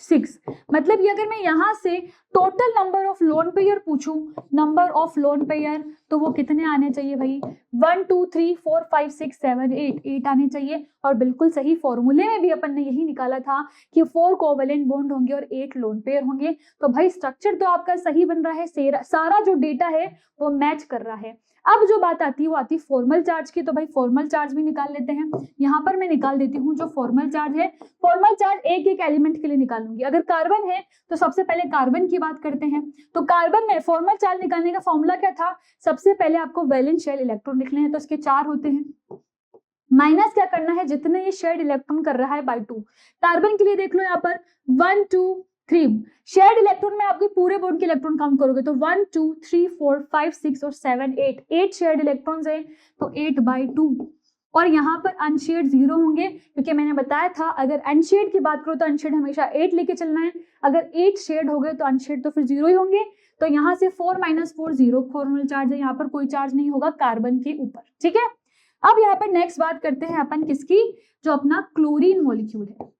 6। मतलब ये अगर मैं यहाँ से total number of lone pair पूछूं, नंबर ऑफ लोन पेयर, तो वो कितने आने चाहिए भाई, 1 2 3 4 5 6 7 8 आने चाहिए। और बिल्कुल सही, फॉर्मूले में भी अपन ने यही निकाला था कि 4 कोवेलेंट बॉन्ड होंगे और 8 लोन पेयर होंगे। तो भाई स्ट्रक्चर तो आपका सही बन रहा है, सारा जो डेटा है वो मैच कर रहा है। अब जो बात आती है वो आती है फॉर्मल चार्ज की। तो भाई फॉर्मल चार्ज भी निकाल लेते हैं। यहाँ पर मैं निकाल देती हूँ जो फॉर्मल चार्ज है। फॉर्मल चार्ज एक एक एलिमेंट के लिए निकालूंगी। अगर कार्बन है तो सबसे पहले कार्बन की बात करते हैं। तो कार्बन में फॉर्मल चार्ज निकालने का फॉर्मूला क्या था, सबसे पहले आपको वैलेंस शेल इलेक्ट्रॉन लिखने हैं, तो इसके 4 होते हैं। माइनस क्या करना है, जितने ये शेयर्ड इलेक्ट्रॉन कर रहा है बाय 2। कार्बन के लिए देख लो यहाँ पर 1 2 3 शेयर्ड इलेक्ट्रॉन में आपके पूरे बॉन्ड के इलेक्ट्रॉन काउंट करोगे तो 1 2 3 4 5 6 और 7 8 शेयर्ड इलेक्ट्रॉन्स है, तो 8/2। और यहाँ पर अनशेयर्ड 0 होंगे, क्योंकि मैंने बताया था अगर अनशेयर्ड की बात करो तो अनशेयर्ड हमेशा 8 लेके चलना है। अगर 8 शेयर्ड हो गए तो अनशेयर्ड तो फिर 0 ही होंगे। तो यहाँ से 4 - 4 0 फॉर्मल चार्ज है, यहाँ पर कोई चार्ज नहीं होगा कार्बन के ऊपर। ठीक है, अब यहाँ पर नेक्स्ट बात करते हैं अपन किसकी, जो अपना क्लोरीन मॉलिक्यूल है।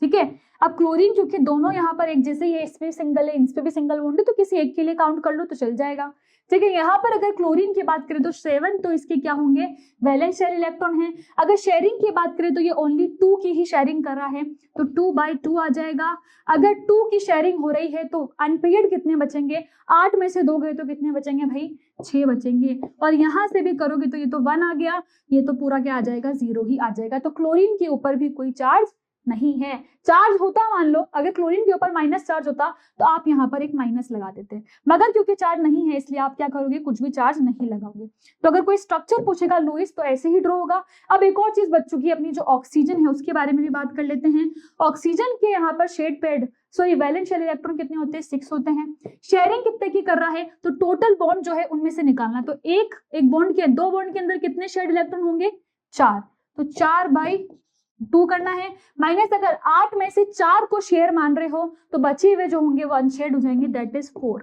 ठीक है, अब क्लोरीन क्योंकि दोनों यहाँ पर एक जैसे ही है, इस पे सिंगल है, इस पे भी सिंगल बॉन्ड है, तो किसी एक के लिए काउंट कर लो तो चल जाएगा। ठीक है, यहाँ पर अगर क्लोरीन की बात करें तो 7 तो इसके क्या होंगे, वैलेंस शेल इलेक्ट्रॉन है। अगर शेयरिंग की बात करें तो ये ओनली 2 की ही शेयरिंग कर रहा है, तो 2/2 आ जाएगा। अगर 2 की शेयरिंग हो रही है तो अनपेयर्ड कितने बचेंगे, 8 में से 2 गए तो कितने बचेंगे भाई, 6 बचेंगे। और यहाँ से भी करोगे तो ये तो 1 आ गया, ये तो पूरा क्या आ जाएगा, 0 ही आ जाएगा। तो क्लोरीन के ऊपर भी कोई चार्ज नहीं है। चार्ज होता मान लो अगर क्लोरीन के ऊपर माइनस चार्ज होता तो आप यहाँ पर एक माइनस लगा देते, मगर क्योंकि चार्ज नहीं है इसलिए आप क्या करोगे, कुछ भी चार्ज नहीं लगाओगे। तो अगर कोई स्ट्रक्चर पूछेगा लुईस तो ऐसे ही ड्रॉ होगा। अब एक और चीज बच चुकी है, अपनी जो ऑक्सीजन है उसके बारे में भी बात कर लेते हैं। ऑक्सीजन के यहाँ पर शेड पेड सॉरी वैलेंस शेल इलेक्ट्रॉन कितने होते हैं, 6 होते हैं। शेयरिंग कितने की कर रहा है, तो टोटल बॉन्ड जो है उनमें से निकालना। तो एक बॉन्ड के, 2 बॉन्ड के अंदर कितने शेड इलेक्ट्रॉन होंगे, 4, तो 4/2 करना है। माइनस अगर 8 में से 4 को शेयर मान रहे हो तो बचे हुए जो होंगे वो अनशेयर्ड हो जाएंगे, दैट इज 4।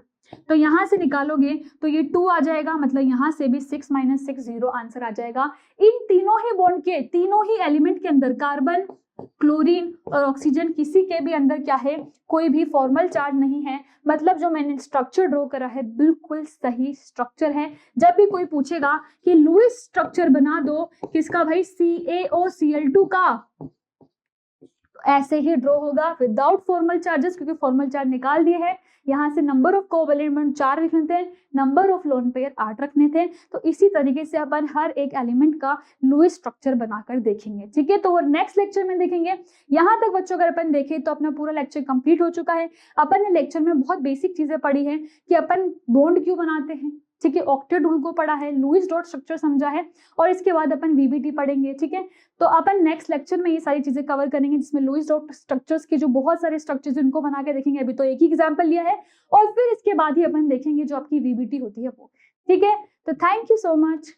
तो यहां से निकालोगे तो ये 2 आ जाएगा, मतलब यहां से भी 6 - 6 0 आंसर आ जाएगा। इन तीनों ही बॉन्ड के, तीनों ही एलिमेंट के अंदर, कार्बन, क्लोरीन और ऑक्सीजन, किसी के भी अंदर क्या है, कोई भी फॉर्मल चार्ज नहीं है। मतलब जो मैंने स्ट्रक्चर ड्रॉ करा है बिल्कुल सही स्ट्रक्चर है। जब भी कोई पूछेगा कि लुईस स्ट्रक्चर बना दो किसका भाई, CaOCl2 का, ऐसे ही ड्रॉ होगा विदाउट फॉर्मल चार्जेस, क्योंकि फॉर्मल चार्ज निकाल दिए हैं। यहाँ से नंबर ऑफ कोवेलेंट बॉन्ड 4 रखने थे, नंबर ऑफ लोन पेयर 8 रखने थे। तो इसी तरीके से अपन हर एक एलिमेंट का लुईस स्ट्रक्चर बनाकर देखेंगे। ठीक है, तो वो नेक्स्ट लेक्चर में देखेंगे। यहाँ तक बच्चों अगर अपन देखें तो अपना पूरा लेक्चर कंप्लीट हो चुका है। अपन ने लेक्चर में बहुत बेसिक चीजें पढ़ी है कि अपन बॉन्ड क्यों बनाते हैं, ठीक है, ऑक्टेट रूल को पढ़ा है, लुईस डॉट स्ट्रक्चर समझा है, और इसके बाद अपन VBT पढ़ेंगे। ठीक है, तो अपन नेक्स्ट लेक्चर में ये सारी चीजें कवर करेंगे, जिसमें लुईस डॉट स्ट्रक्चर्स के जो बहुत सारे स्ट्रक्चर्स उनको बना के देखेंगे। अभी तो एक ही एग्जांपल लिया है, और फिर इसके बाद ही अपन देखेंगे जो आपकी VBT होती है वो। ठीक है, तो थैंक यू सो मच।